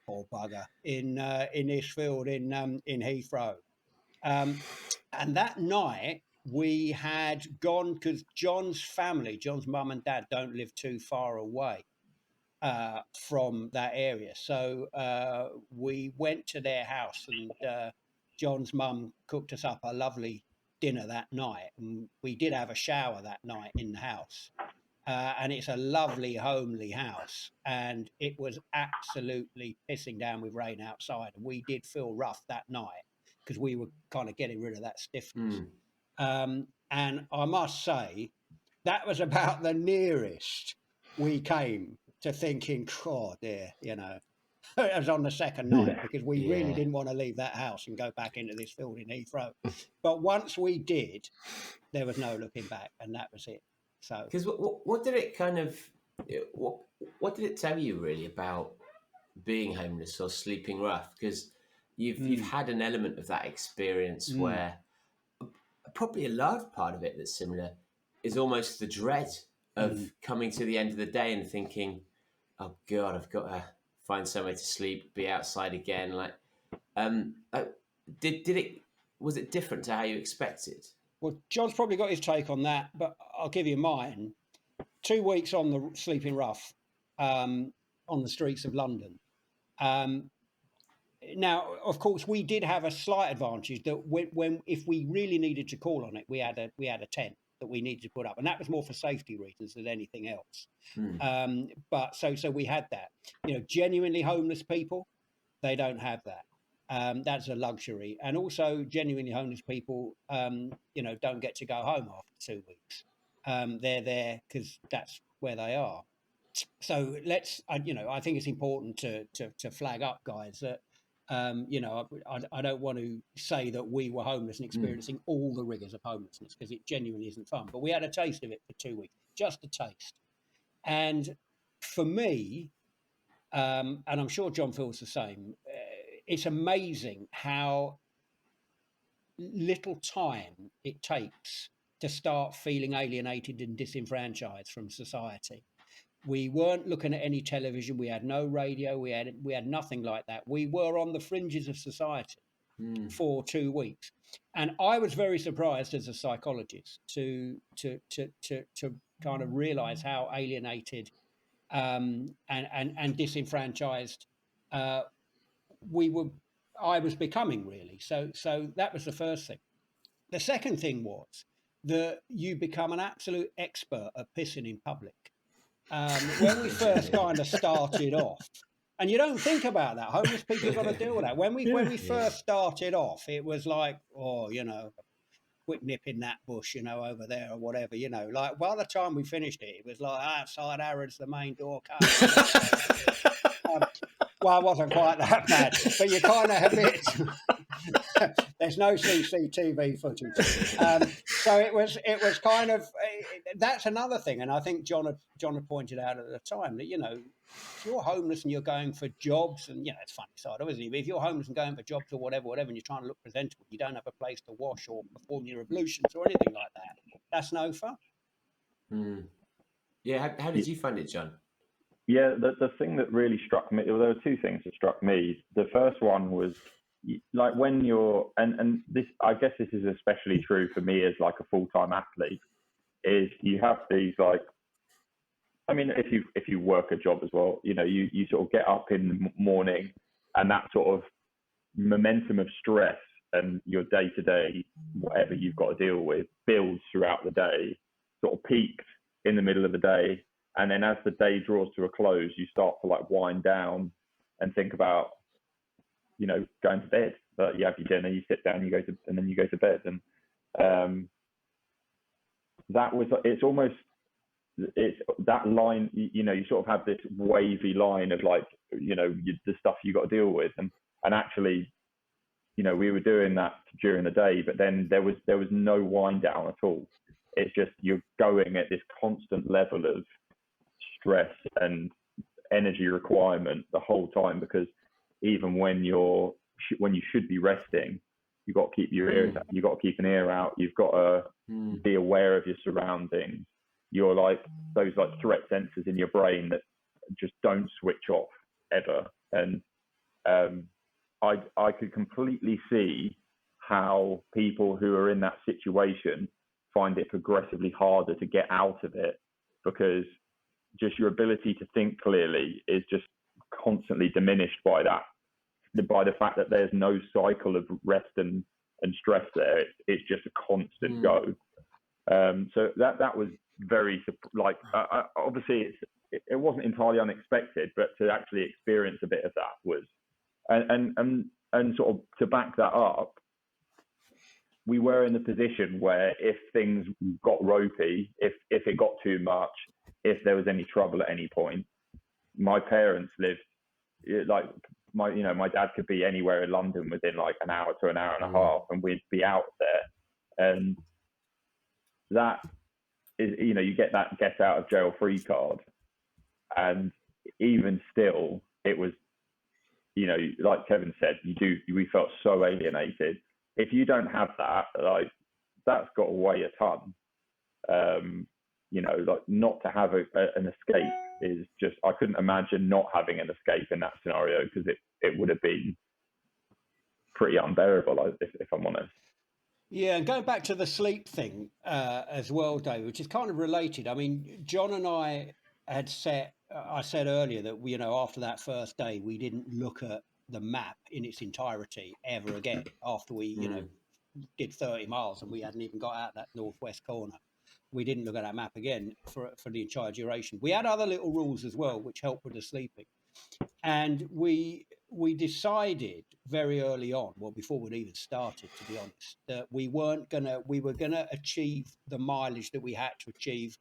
S2: Poor bugger in this field in Heathrow. And that night we had gone because John's mum and dad don't live too far away from that area. So we went to their house and John's mum cooked us up a lovely dinner that night. And we did have a shower that night in the house. And it's a lovely, homely house. And it was absolutely pissing down with rain outside. And we did feel rough that night because we were kind of getting rid of that stiffness. And I must say, that was about the nearest we came to thinking, oh dear, it was on the second night because we really didn't want to leave that house and go back into this field in Heathrow. But once we did, there was no looking back, and that was it. So,
S1: because what did it kind of what did it tell you really about being homeless or sleeping rough? Because you've had an element of that experience where probably a large part of it that's similar is almost the dread of coming to the end of the day and thinking, oh God, I've got to find somewhere to sleep, be outside again. Like, was it different to how you expected?
S2: Well, John's probably got his take on that, but I'll give you mine. 2 weeks on the sleeping rough, on the streets of London. Now, of course, we did have a slight advantage that when if we really needed to call on it, we had a tent that we needed to put up, and that was more for safety reasons than anything else. But so we had that. You know, genuinely homeless people, they don't have that. That's a luxury, and also genuinely homeless people, you know, don't get to go home after 2 weeks. They're there because that's where they are. So you know, I think it's important to flag up, guys, that you know, I don't want to say that we were homeless and experiencing all the rigors of homelessness, because it genuinely isn't fun. But we had a taste of it for 2 weeks, just a taste. And for me, and I'm sure John feels the same, it's amazing how little time it takes to start feeling alienated and disenfranchised from society. We weren't looking at any television. We had no radio. We had nothing like that. We were on the fringes of society for 2 weeks, and I was very surprised as a psychologist to kind of realise how alienated and disenfranchised I was becoming, really. So that was the first thing. The second thing was that you become an absolute expert at pissing in public. When we first kind of started off, and you don't think about that, homeless people have got to deal with that. When we first started off, it was like, oh, you know, quit nipping that bush, you know, over there or whatever, you know. Like, by the time we finished it, it was like, outside Harrods, the main door. Well, I wasn't quite that bad, but you kind of have it. There's no CCTV footage, so it was kind of that's another thing. And I think John had pointed out at the time that, you know, if you're homeless and you're going for jobs, and, you know, it's funny side, obviously, but if you're homeless and going for jobs or whatever, and you're trying to look presentable, you don't have a place to wash or perform your ablutions or anything like that. That's no fun.
S1: Yeah, how did you find it, John?
S3: Yeah, the thing that really struck me, well, there were two things that struck me. The first one was, like, when you're, and this, I guess this is especially true for me as like a full-time athlete, is you have these, like, I mean, if you work a job as well, you know, you sort of get up in the morning, and that sort of momentum of stress and your day-to-day, whatever you've got to deal with, builds throughout the day, sort of peaks in the middle of the day. And then as the day draws to a close, you start to, like, wind down and think about, you know, going to bed. But you have your dinner, you sit down, and then you go to bed. And it's that line, you know, you sort of have this wavy line of, like, you know, the stuff you got to deal with. And actually, you know, we were doing that during the day, but then there was no wind down at all. It's just, you're going at this constant level of stress and energy requirement the whole time, because even when you should be resting, you've got to keep your ears out, you've got to keep an ear out, you've got to be aware of your surroundings. You're like, those, like, threat sensors in your brain that just don't switch off ever. And I could completely see how people who are in that situation find it progressively harder to get out of it, because just your ability to think clearly is just constantly diminished by the fact that there's no cycle of rest and stress there. It's just a constant go. So that was very, like, obviously it wasn't entirely unexpected, but to actually experience a bit of that was, and sort of to back that up, we were in the position where if things got ropey, if it got too much, if there was any trouble at any point, my parents lived, like, my dad could be anywhere in London within, like, an hour to an hour and a half, and we'd be out there. And that is, you know, you get that get out of jail free card, and even still, it was you know, like Kevin said, we felt so alienated. If you don't have that, like, that's got to weigh a ton. You know, like, not to have an escape is just, I couldn't imagine not having an escape in that scenario, because it would have been pretty unbearable, if I'm honest.
S2: Yeah, and going back to the sleep thing as well, Dave, which is kind of related. I mean, John and I had I said earlier that we, you know, after that first day, we didn't look at the map in its entirety ever again after we, you know, did 30 miles and we hadn't even got out that northwest corner. We didn't look at that map again for the entire duration. We had other little rules as well, which helped with the sleeping. And we decided very early on, well, before we'd even started, to be honest, that we were gonna achieve the mileage that we had to achieve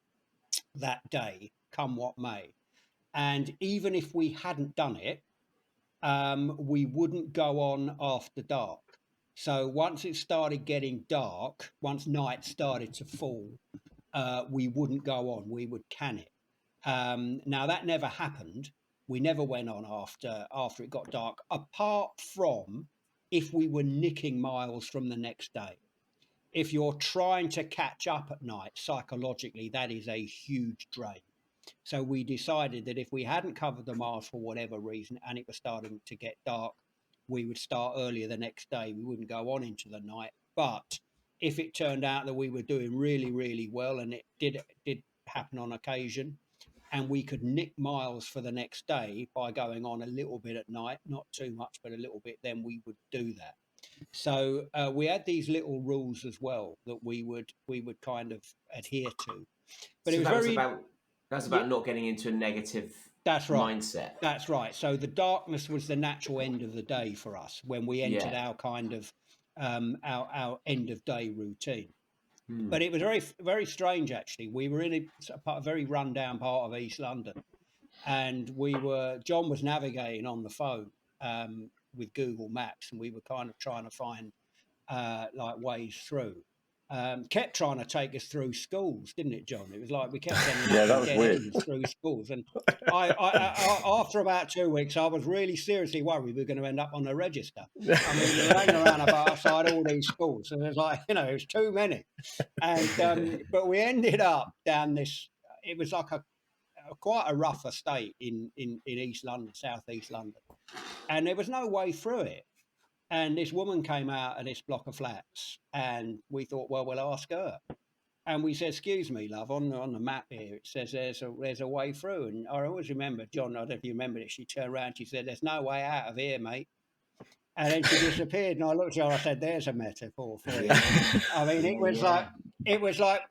S2: that day, come what may. And even if we hadn't done it, we wouldn't go on after dark. So once it started getting dark, once night started to fall, we wouldn't go on. We would can it. Now that never happened. We never went on after it got dark, apart from if we were nicking miles from the next day. If you're trying to catch up at night, psychologically, that is a huge drain. So we decided that if we hadn't covered the miles for whatever reason and it was starting to get dark, we would start earlier the next day. We wouldn't go on into the night. But if it turned out that we were doing really, really well, and it did happen on occasion, and we could nick miles for the next day by going on a little bit at night, not too much, but a little bit, then we would do that. So we had these little rules as well that we would kind of adhere to. But
S1: so
S2: it
S1: was about not getting into a negative mindset.
S2: That's right. So the darkness was the natural end of the day for us when we entered our kind of our end of day routine. But it was very, very strange, actually. We were in a very rundown part of East London, and John was navigating on the phone with Google Maps, and we were kind of trying to find like ways through. Kept trying to take us through schools, didn't it, John? It was like we kept getting dead ends through schools. And I, after about 2 weeks, I was really seriously worried we were going to end up on the register. I mean, we were hanging around outside all these schools, and it was like, you know, it was too many. And but we ended up down this. It was like quite a rough estate in East London, South East London, and there was no way through it. And this woman came out of this block of flats, and we thought, well, we'll ask her. And we said, "Excuse me, love, on the map here, it says there's a way through." And I always remember, John, I don't know if you remember it, she turned around, she said, "There's no way out of here, mate." And then she disappeared, and I looked at her, I said, "There's a metaphor for you." I mean, it was like,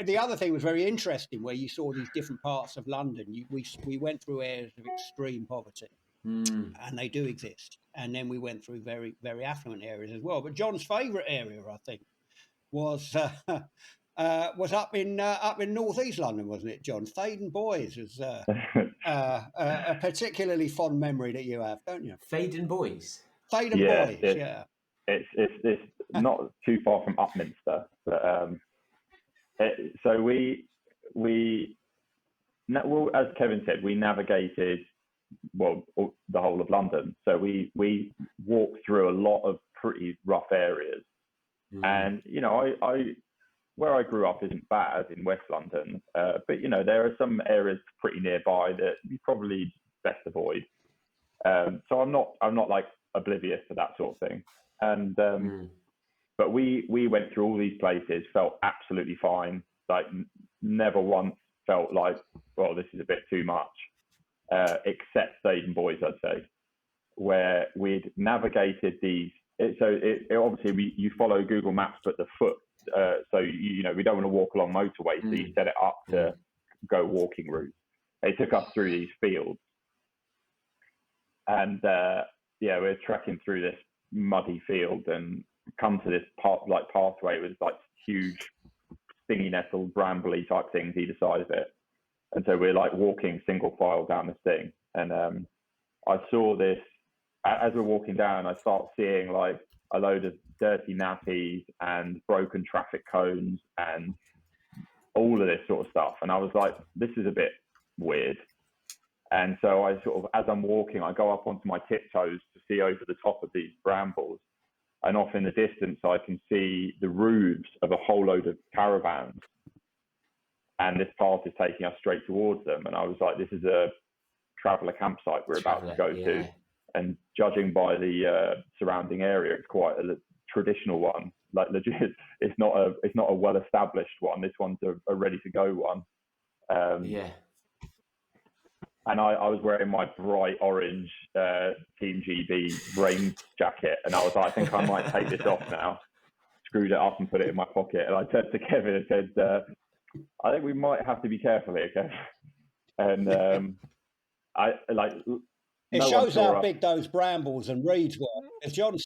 S2: the other thing was very interesting, where you saw these different parts of London. We went through areas of extreme poverty. And they do exist. And then we went through very, very affluent areas as well. But John's favourite area, I think, was up in northeast London, wasn't it, John? Thaden Boys was a particularly fond memory that you have, don't you?
S1: Thaden Boys.
S2: Thaden Boys, yeah.
S3: It's not too far from Upminster, but so we as Kevin said, we navigated the whole of London. So we walked through a lot of pretty rough areas. And, you know, I where I grew up isn't bad in West London, but, you know, there are some areas pretty nearby that you probably best avoid. So I'm not like oblivious to that sort of thing. And but we went through all these places, felt absolutely fine, like never once felt like, well, this is a bit too much. Except Thaden Boys, I'd say, where we'd navigated these. Obviously you follow Google Maps, but the foot. So you know, we don't want to walk along motorways, so you set it up to go walking routes. They took us through these fields, and we're trekking through this muddy field and come to this pathway with like huge stingy nettle, brambly type things either side of it. And so we're like walking single file down this thing. And I saw this, as we're walking down, I start seeing like a load of dirty nappies and broken traffic cones and all of this sort of stuff. And I was like, this is a bit weird. And so I sort of, as I'm walking, I go up onto my tiptoes to see over the top of these brambles. And off in the distance, I can see the roofs of a whole load of caravans. And this path is taking us straight towards them. And I was like, this is a traveller campsite we're about to go to. And judging by the surrounding area, it's quite a traditional one. Like legit, it's not a well-established one. This one's a ready-to-go one. And I was wearing my bright orange Team GB rain jacket, and I was like, I think I might take this off now. Screwed it up and put it in my pocket. And I turned to Kevin and said, I think we might have to be careful here, Kev. And I like.
S2: It shows how big those brambles and reeds were. As John's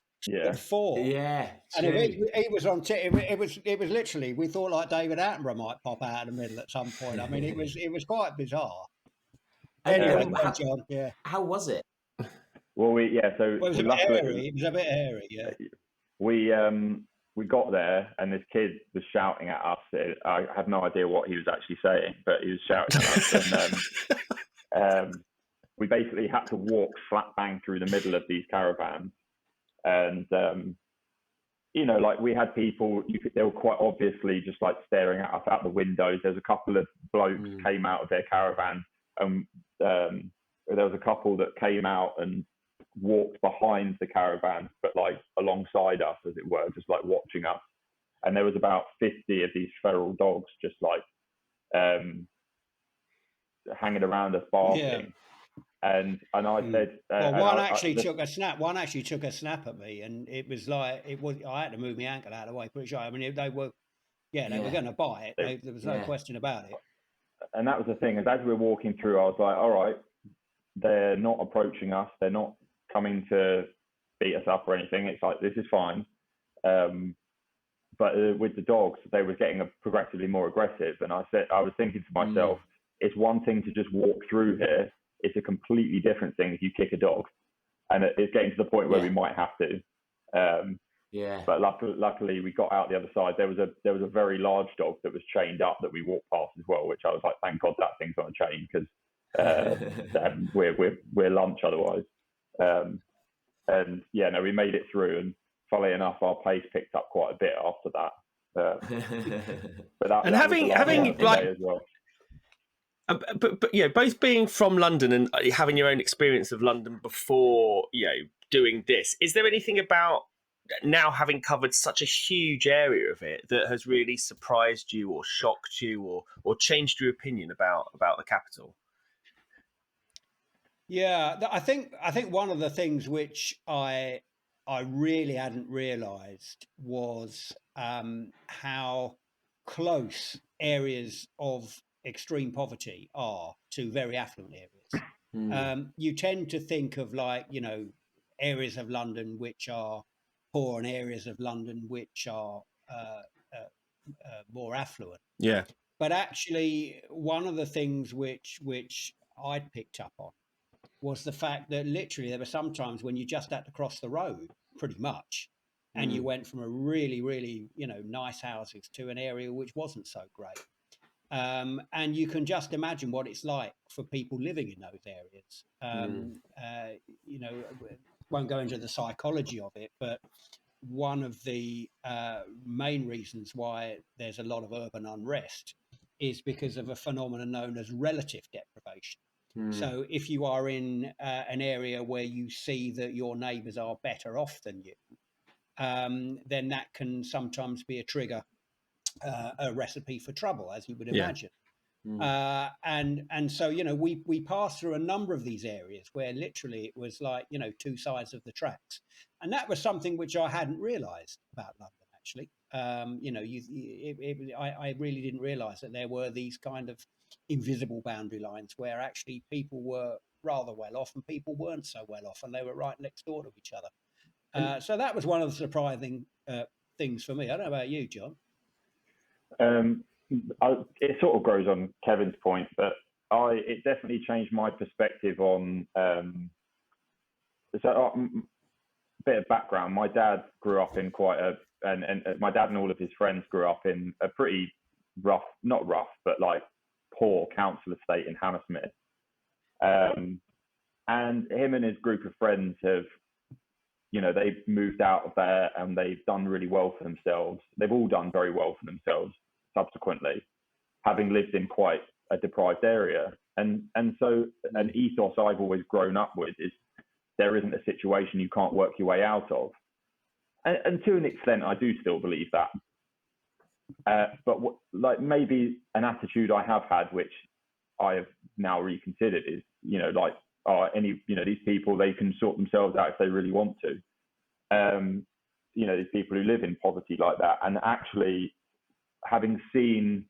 S2: 4, and he was on. It was literally. We thought like David Attenborough might pop out in the middle at some point. I mean, it was quite bizarre. Anyway, John,
S1: how was it?
S3: Well, so
S2: it was a bit hairy. It was a bit hairy, yeah.
S3: We got there, and this kid was shouting at us. I have no idea what he was actually saying, but he was shouting at us, and we basically had to walk flat bang through the middle of these caravans. And, like we had people, they were quite obviously just like staring at us out the windows. There's a couple of blokes came out of their caravan, and there was a couple that came out and walked behind the caravan, but like alongside us, as it were, just like watching us. And there was about 50 of these feral dogs just like hanging around us barking.
S2: Yeah.
S3: And I said,
S2: one actually took a snap. One actually took a snap at me, and it was like I had to move my ankle out of the way. Pretty sure. I mean, they were going to bite it. There was no question about it.
S3: And that was the thing. As we were walking through, I was like, all right, they're not approaching us. They're not coming to beat us up or anything. It's like, this is fine. But with the dogs, they were getting progressively more aggressive. And I was thinking to myself, it's one thing to just walk through here. It's a completely different thing if you kick a dog. And it's getting to the point where we might have to. But luckily, we got out the other side. There was a very large dog that was chained up that we walked past as well, which I was like, thank God that thing's on a chain, because we're lunch otherwise. We made it through, and funnily enough, our pace picked up quite a bit after that. But having
S4: like.
S3: As well.
S4: But both being from London and having your own experience of London before doing this, is there anything about now having covered such a huge area of it that has really surprised you or shocked you or changed your opinion about the capital?
S2: Yeah, I think one of the things which I really hadn't realised was how close areas of extreme poverty are to very affluent areas. You tend to think of areas of London which are poor and areas of London which are more affluent.
S4: Yeah.
S2: But actually, one of the things which I'd picked up on was the fact that literally there were some times when you just had to cross the road pretty much, and you went from a really, really, nice houses to an area which wasn't so great. And you can just imagine what it's like for people living in those areas. Won't go into the psychology of it, but one of the main reasons why there's a lot of urban unrest is because of a phenomenon known as relative deprivation. So if you are in an area where you see that your neighbours are better off than you, then that can sometimes be a trigger, a recipe for trouble, as you would imagine. And so, we passed through a number of these areas where literally it was like, two sides of the tracks. And that was something which I hadn't realised about London, actually. I really didn't realise that there were these kind of invisible boundary lines where actually people were rather well off and people weren't so well off, and they were right next door to each other. So that was one of the surprising things for me. I don't know about you, John.
S3: It sort of grows on Kevin's point, but it definitely changed my perspective on. A bit of background: my dad grew up in and my dad and all of his friends grew up in a pretty rough, not rough, but like poor council estate in Hammersmith. And him and his group of friends have, they've moved out of there and they've done really well for themselves. They've all done very well for themselves subsequently, having lived in quite a deprived area. And so an ethos I've always grown up with is there isn't a situation you can't work your way out of. And to an extent, I do still believe that. But maybe an attitude I have had, which I have now reconsidered, is, these people, they can sort themselves out if they really want to. These people who live in poverty like that, and actually having seen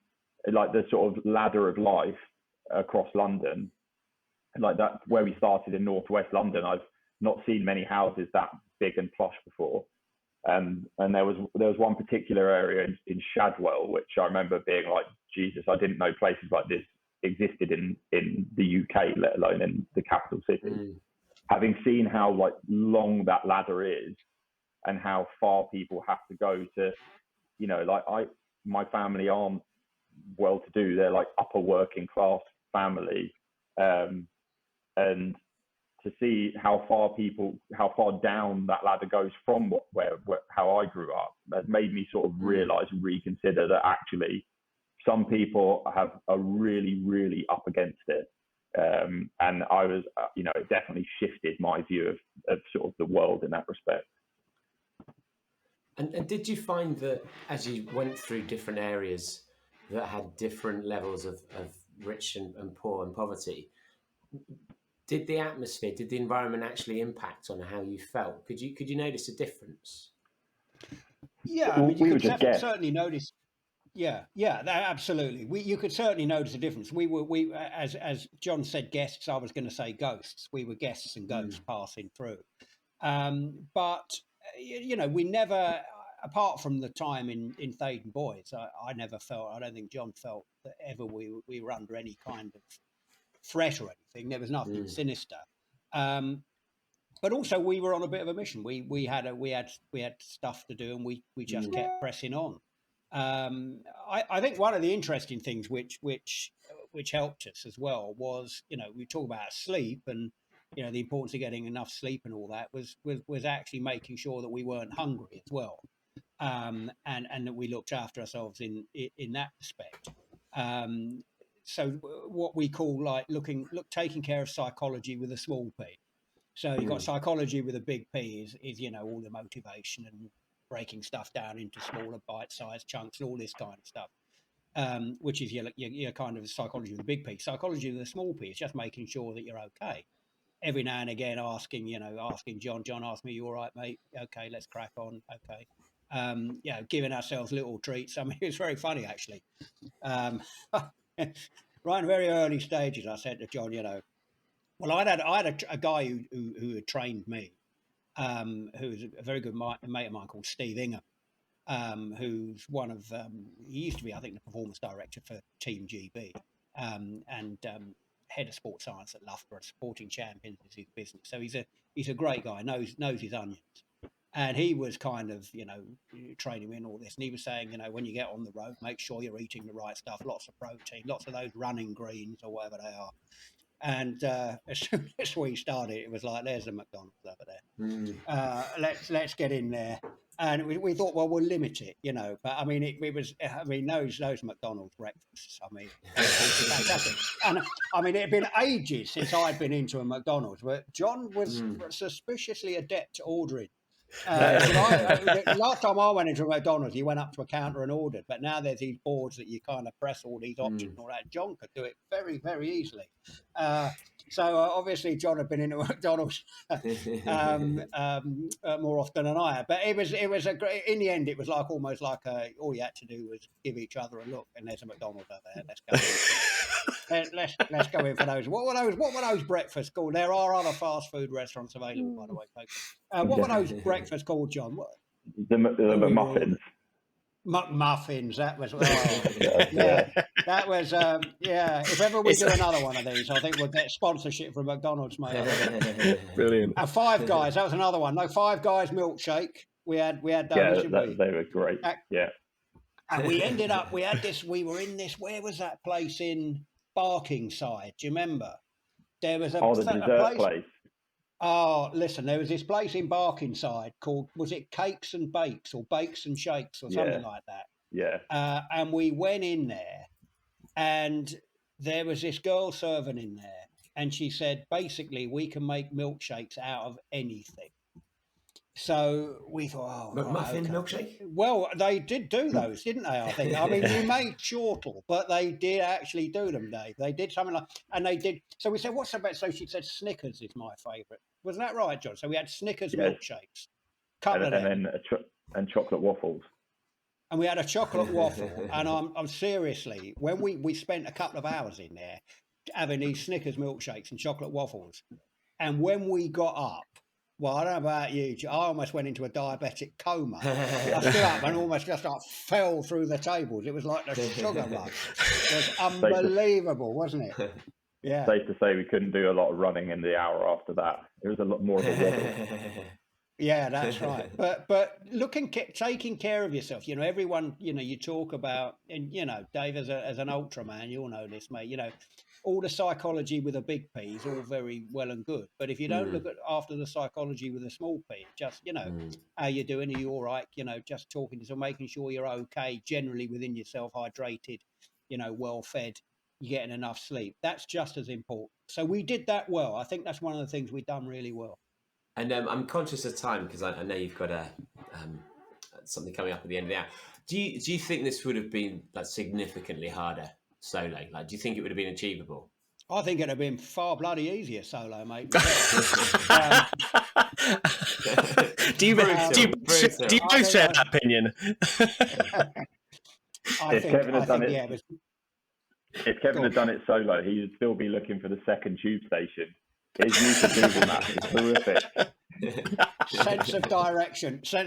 S3: like the sort of ladder of life across London, like that where we started in northwest London, I've not seen many houses that big and plush before. And there was one particular area in Shadwell, which I remember being like, Jesus, I didn't know places like this existed in the UK, let alone in the capital city. Having seen how like long that ladder is and how far people have to go to, my family aren't well to do, they're like upper working class family, and to see how far down that ladder goes from how I grew up, that made me sort of realize and reconsider that actually some people are really, really up against it. And I was, it definitely shifted my view of sort of the world in that respect.
S1: And did you find that as you went through different areas that had different levels of rich and poor and poverty, did the atmosphere, did the environment actually impact on how you felt? Could you notice a difference?
S2: Yeah, I mean, you could certainly notice. Yeah, absolutely. You could certainly notice a difference. We as John said, guests. I was going to say ghosts. We were guests and ghosts passing through. But we never, apart from the time in Thaden Boys, I never felt. I don't think John felt that ever we were under any kind of threat or anything. There was nothing sinister. But also we were on a bit of a mission. We had stuff to do, and we just kept pressing on. I think one of the interesting things which helped us as well was, we talk about sleep and, the importance of getting enough sleep and all that was actually making sure that we weren't hungry as well. And that we looked after ourselves in that respect. So what we call taking care of psychology with a small p. So you've got psychology with a big P is all the motivation and breaking stuff down into smaller bite-sized chunks and all this kind of stuff, which is your kind of psychology with a big P. Psychology with a small p is just making sure that you're okay. Every now and again asking John, ask me, you all right, mate? Okay, let's crack on. Okay. Giving ourselves little treats. I mean, it's very funny, actually. Right in very early stages, I said to John, well, I had a guy who had trained me, who was a very good mate of mine called Steve Ingham, who's one of, he used to be, I think, the performance director for Team GB, and head of sports science at Loughborough, Sporting Champions is his business. So he's a great guy, knows his onions. And he was kind of, training me in all this. And he was saying, when you get on the road, make sure you're eating the right stuff, lots of protein, lots of those running greens or whatever they are. And as soon as we started, it was like, there's a McDonald's over there. Let's get in there. And we thought, well, we'll limit it, But I mean, it was. I mean, those McDonald's breakfasts. I mean, fantastic. And I mean, it had been ages since I'd been into a McDonald's, but John was suspiciously adept at ordering. Last time I went into a McDonald's, he went up to a counter and ordered. But now there's these boards that you kind of press all these options and all that. John could do it very, very easily. So obviously John had been into McDonald's more often than I had. But it was a great. In the end, it was almost like all you had to do was give each other a look, and there's a McDonald's over there. Let's go. Let's go in for those. What were those breakfasts called? There are other fast food restaurants available, by the way, folks. What were those breakfasts called, John?
S3: The McMuffins.
S2: McMuffins. That was that was If ever we do another one of these, I think we'll get sponsorship from McDonald's, mate.
S4: Brilliant.
S2: And Five Guys. That was another one. No, Five Guys milkshake. We had those.
S3: They were great.
S2: And we ended up. We were in this. Where was that place in Barkingside? Do you remember? There was a
S3: the dessert place.
S2: Oh, listen, there was this place in Barkingside called, was it Cakes and Bakes or Bakes and Shakes or something like that?
S3: Yeah.
S2: And we went in there, and there was this girl serving in there, and she said, basically, we can make milkshakes out of anything. So we thought,
S1: McMuffin milkshake?
S2: Well, they did do those, didn't they? I think. I mean, we made chortle, but they did actually do them, Dave. They did something like, and they did. So we said, what's the best? So she said, Snickers is my favourite. Wasn't that right, John? So we had Snickers milkshakes,
S3: and chocolate waffles.
S2: And we had a chocolate waffle. And I'm seriously, when we spent a couple of hours in there having these Snickers milkshakes and chocolate waffles, and when we got up, well, I don't know about you, I almost went into a diabetic coma. I stood up and almost just fell through the tables. It was like the sugar rush. It was unbelievable, wasn't it? Yeah.
S3: Safe to say we couldn't do a lot of running in the hour after that. It was a lot more of a wobble.
S2: Yeah, that's right. But taking care of yourself. You know, everyone. You know, you talk about, and you know, Dave, as an ultra man, you'll know this, mate. You know, all the psychology with a big P is all very well and good, but if you don't look after the psychology with a small p, just, you know, how you doing? Are you all right? You know, just talking to someone, making sure you're okay, generally within yourself, hydrated, you know, well fed, you're getting enough sleep. That's just as important. So we did that well. I think that's one of the things we've done really well.
S1: And I'm conscious of time because I know you've got something coming up at the end of the hour. Do you think this would have been like significantly harder solo? Like, do you think it would have been achievable?
S2: I think it'd have been far bloody easier solo, mate.
S4: Do you both share that opinion?
S3: If Kevin had done it solo, he'd still be looking for the second tube station. His use of Google Maps is horrific.
S2: Sense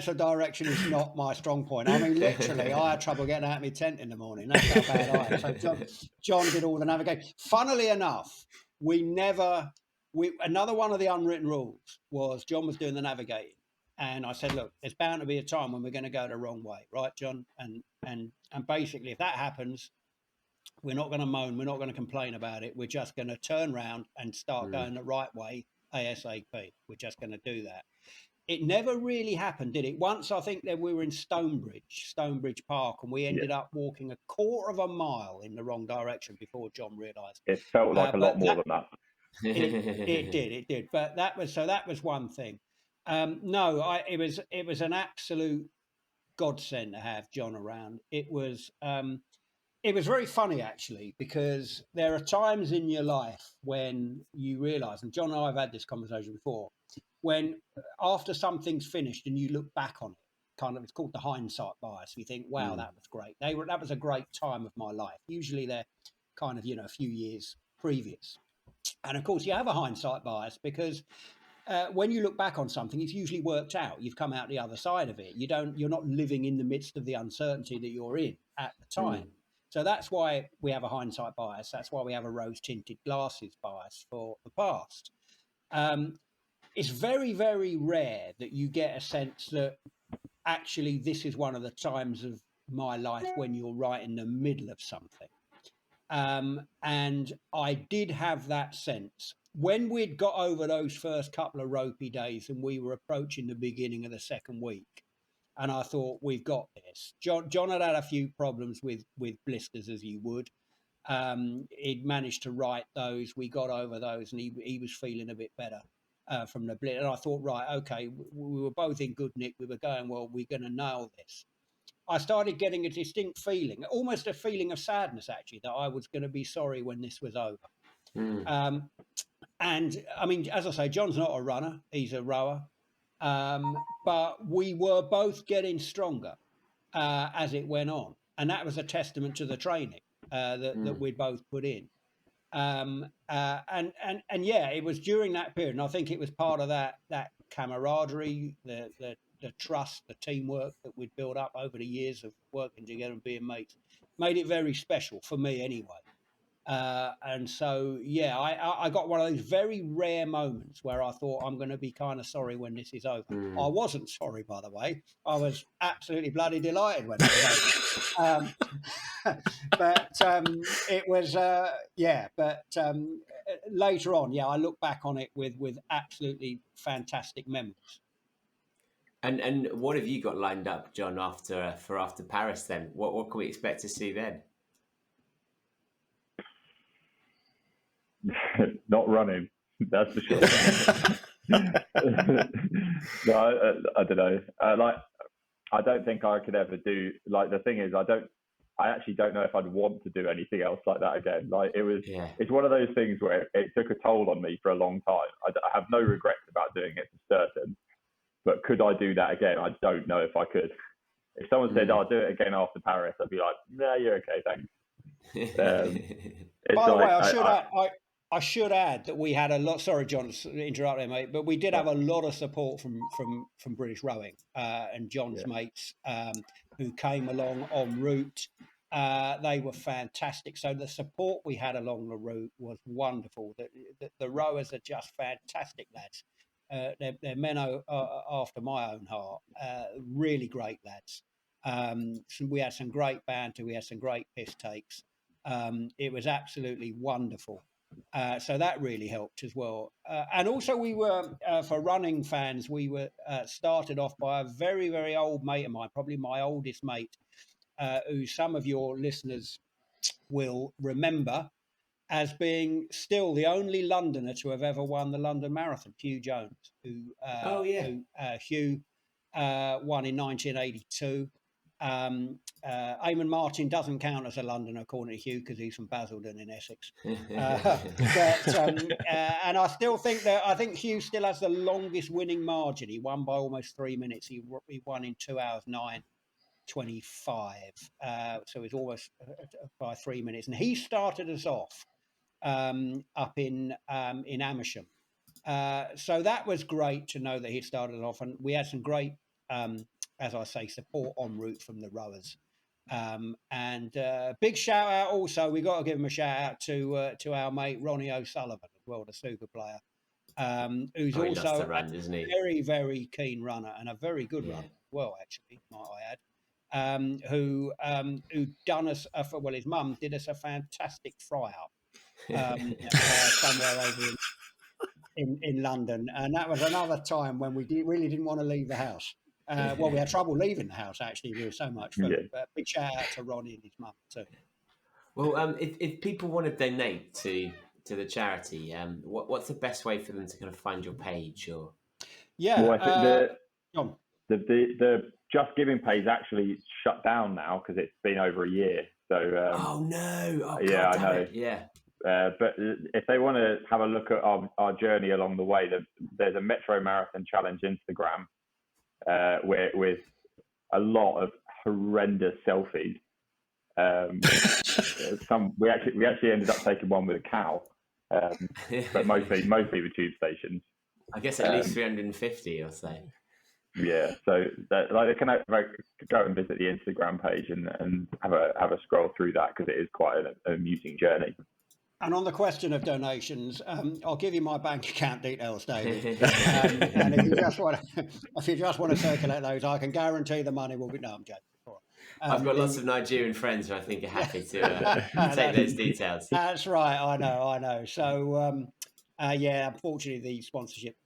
S2: of direction is not my strong point. I mean, literally, I had trouble getting out of my tent in the morning. That's how bad I am. So John did all the navigation. Funnily enough, another one of the unwritten rules was John was doing the navigating, and I said, look, there's bound to be a time when we're going to go the wrong way, right, John? And basically, if that happens, we're not going to moan, we're not going to complain about it. We're just going to turn around and start going the right way ASAP. We're just going to do that. It never really happened, did it? Once I think that we were in Stonebridge Park, and we ended up walking a quarter of a mile in the wrong direction before John realised.
S3: It felt like a lot more than that.
S2: It did. But that was one thing. It was an absolute godsend to have John around. It was very funny, actually, because there are times in your life when you realise, and John and I have had this conversation before, when after something's finished and you look back on it, it's called the hindsight bias. You think, wow, that was great. That was a great time of my life. Usually they're kind of, a few years previous. And of course, you have a hindsight bias because when you look back on something, it's usually worked out. You've come out the other side of it. You're not living in the midst of the uncertainty that you're in at the time. So that's why we have a hindsight bias. That's why we have a rose-tinted glasses bias for the past. It's very, very rare that you get a sense that actually this is one of the times of my life when you're right in the middle of something. And I did have that sense when we'd got over those first couple of ropey days and we were approaching the beginning of the second week. And I thought, we've got this. John had a few problems with blisters, as you would. He'd managed to right those. We got over those, and he was feeling a bit better from the blister. And I thought, right, okay, we were both in good nick. We were going, well, we're going to nail this. I started getting a distinct feeling, almost a feeling of sadness, actually, that I was going to be sorry when this was over. And, I mean, as I say, John's not a runner. He's a rower. But we were both getting stronger as it went on, and that was a testament to the training that we'd both put in. And yeah, it was during that period, and I think it was part of that camaraderie, the trust, the teamwork that we'd built up over the years of working together and being mates, made it very special for me anyway. And so, yeah, I got one of those very rare moments where I thought I'm going to be kind of sorry when this is over. I wasn't sorry, by the way. I was absolutely bloody delighted when it was over. But it was, yeah. But later on, yeah, I look back on it with absolutely fantastic memories.
S1: And what have you got lined up, John, after Paris? Then what can we expect to see then?
S3: Not running, that's for sure. No, I don't know. I don't think I could ever do. Like, the thing is, I actually don't know if I'd want to do anything else like that again. Like, it's one of those things where it took a toll on me for a long time. I have no regrets about doing it for certain, but could I do that again? I don't know if I could. If someone said, "I'll do it again after Paris," I'd be like, "No, you're okay, thanks."
S2: By the way, I should add that we had a lot. Sorry, John, to interrupt there, mate, but we did have a lot of support from British Rowing and John's mates who came along en route. They were fantastic. So the support we had along the route was wonderful. The rowers are just fantastic lads. They're men after my own heart. Really great lads. So we had some great banter. We had some great piss takes. It was absolutely wonderful. So that really helped as well. And also we were, for running fans, we were started off by a very, very old mate of mine, probably my oldest mate, who some of your listeners will remember as being still the only Londoner to have ever won the London Marathon, Hugh Jones, who Hugh won in 1982. Eamon Martin doesn't count as a Londoner according to Hugh because he's from Basildon in Essex. And I still think I think Hugh still has the longest winning margin. He won by almost 3 minutes. He won in 2 hours 9:25. So it's almost by 3 minutes. And he started us off up in Amersham. So that was great to know that he started off, and we had some great, as I say, support en route from the rowers. And big shout out also, we got to give him a shout out to our mate Ronnie O'Sullivan as well, the snooker player, who's also
S1: run, isn't he?
S2: Very, very keen runner and a very good runner as well, actually, might I add. Who done us well, his mum did us a fantastic fry up somewhere over in London, and that was another time when we really didn't want to leave the house. Well, we had trouble leaving the house, actually. We were so much fun. But big shout out to Ronnie and his mum too.
S1: Well, if people want to donate to the charity, what's the best way for them to kind of find your page? Or
S3: the Just Giving page actually shut down now because it's been over a year. So
S1: oh no!
S3: I know.
S1: Yeah.
S3: But if they want to have a look at our journey along the way, there's a Metro Marathon Challenge Instagram with a lot of horrendous selfies. We actually ended up taking one with a cow, but mostly the tube stations.
S1: I guess at least 350 or so.
S3: Yeah, so they can go and visit the Instagram page and have a scroll through that because it is quite an amusing journey.
S2: And on the question of donations, I'll give you my bank account details, David. And if you just want to circulate those, I can guarantee the money will be. No, I'm joking.
S1: I've got lots of Nigerian friends who I think are happy to take those details.
S2: That's right. I know. So unfortunately the sponsorship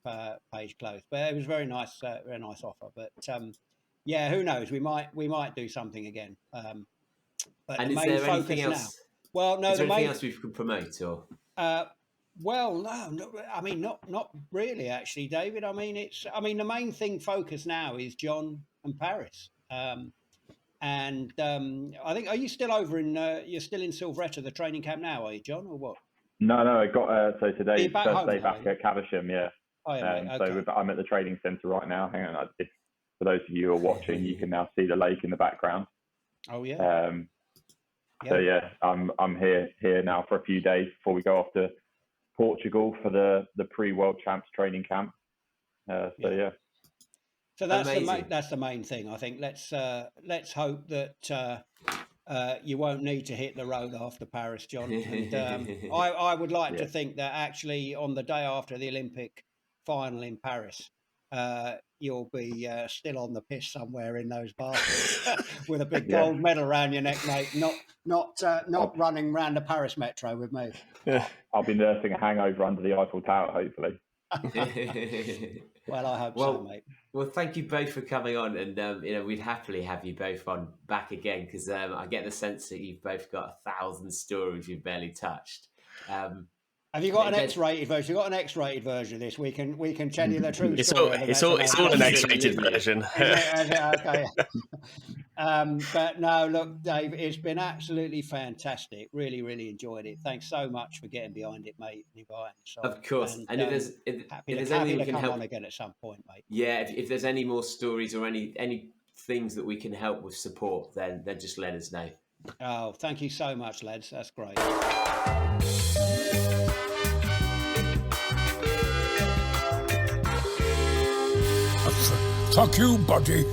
S2: page closed, but it was very nice offer. But who knows? We might do something again. But
S1: and
S2: the
S1: is
S2: main
S1: there anything else?
S2: Now, well, no.
S1: Is there anything else we could promote or?
S2: Well, no. I mean, not really, actually, David. I mean, the main focus now is John and Paris. And I think, are you still over you're still in Silveretta, the training camp now, are you, John, or what?
S3: No, I got, so today's first day back at Caversham, yeah.
S2: Oh, yeah, okay.
S3: So I'm at the training centre right now. Hang on, for those of you who are watching, you can now see the lake in the background.
S2: Oh, yeah.
S3: So yeah, I'm here now for a few days before we go off to Portugal for the pre-World Champs training camp.
S2: So that's the main thing, I think. Let's hope that you won't need to hit the road after Paris, John. And I would like to think that actually on the day after the Olympic final in Paris, you'll be still on the piss somewhere in those bathrooms with a big gold medal around your neck, mate. Not running round the Paris metro with me.
S3: I'll be nursing a hangover under the Eiffel Tower, hopefully.
S2: Well, I hope so, mate.
S1: Well, thank you both for coming on, and we'd happily have you both on back again, because I get the sense that you've both got 1,000 stories you've barely touched.
S2: Have you got an X-rated version? You've got an X-rated version of this. We can tell you the true story.
S4: It's all an X-rated version.
S2: Okay. But no, look, Dave, it's been absolutely fantastic. Really, really enjoyed it. Thanks so much for getting behind it, mate.
S1: Of course. And if there's
S2: anything we can help on again at some point, mate.
S1: Yeah, if there's any more stories or any things that we can help with support, then just let us know.
S2: Oh, thank you so much, lads. That's great.
S5: Fuck you, buddy.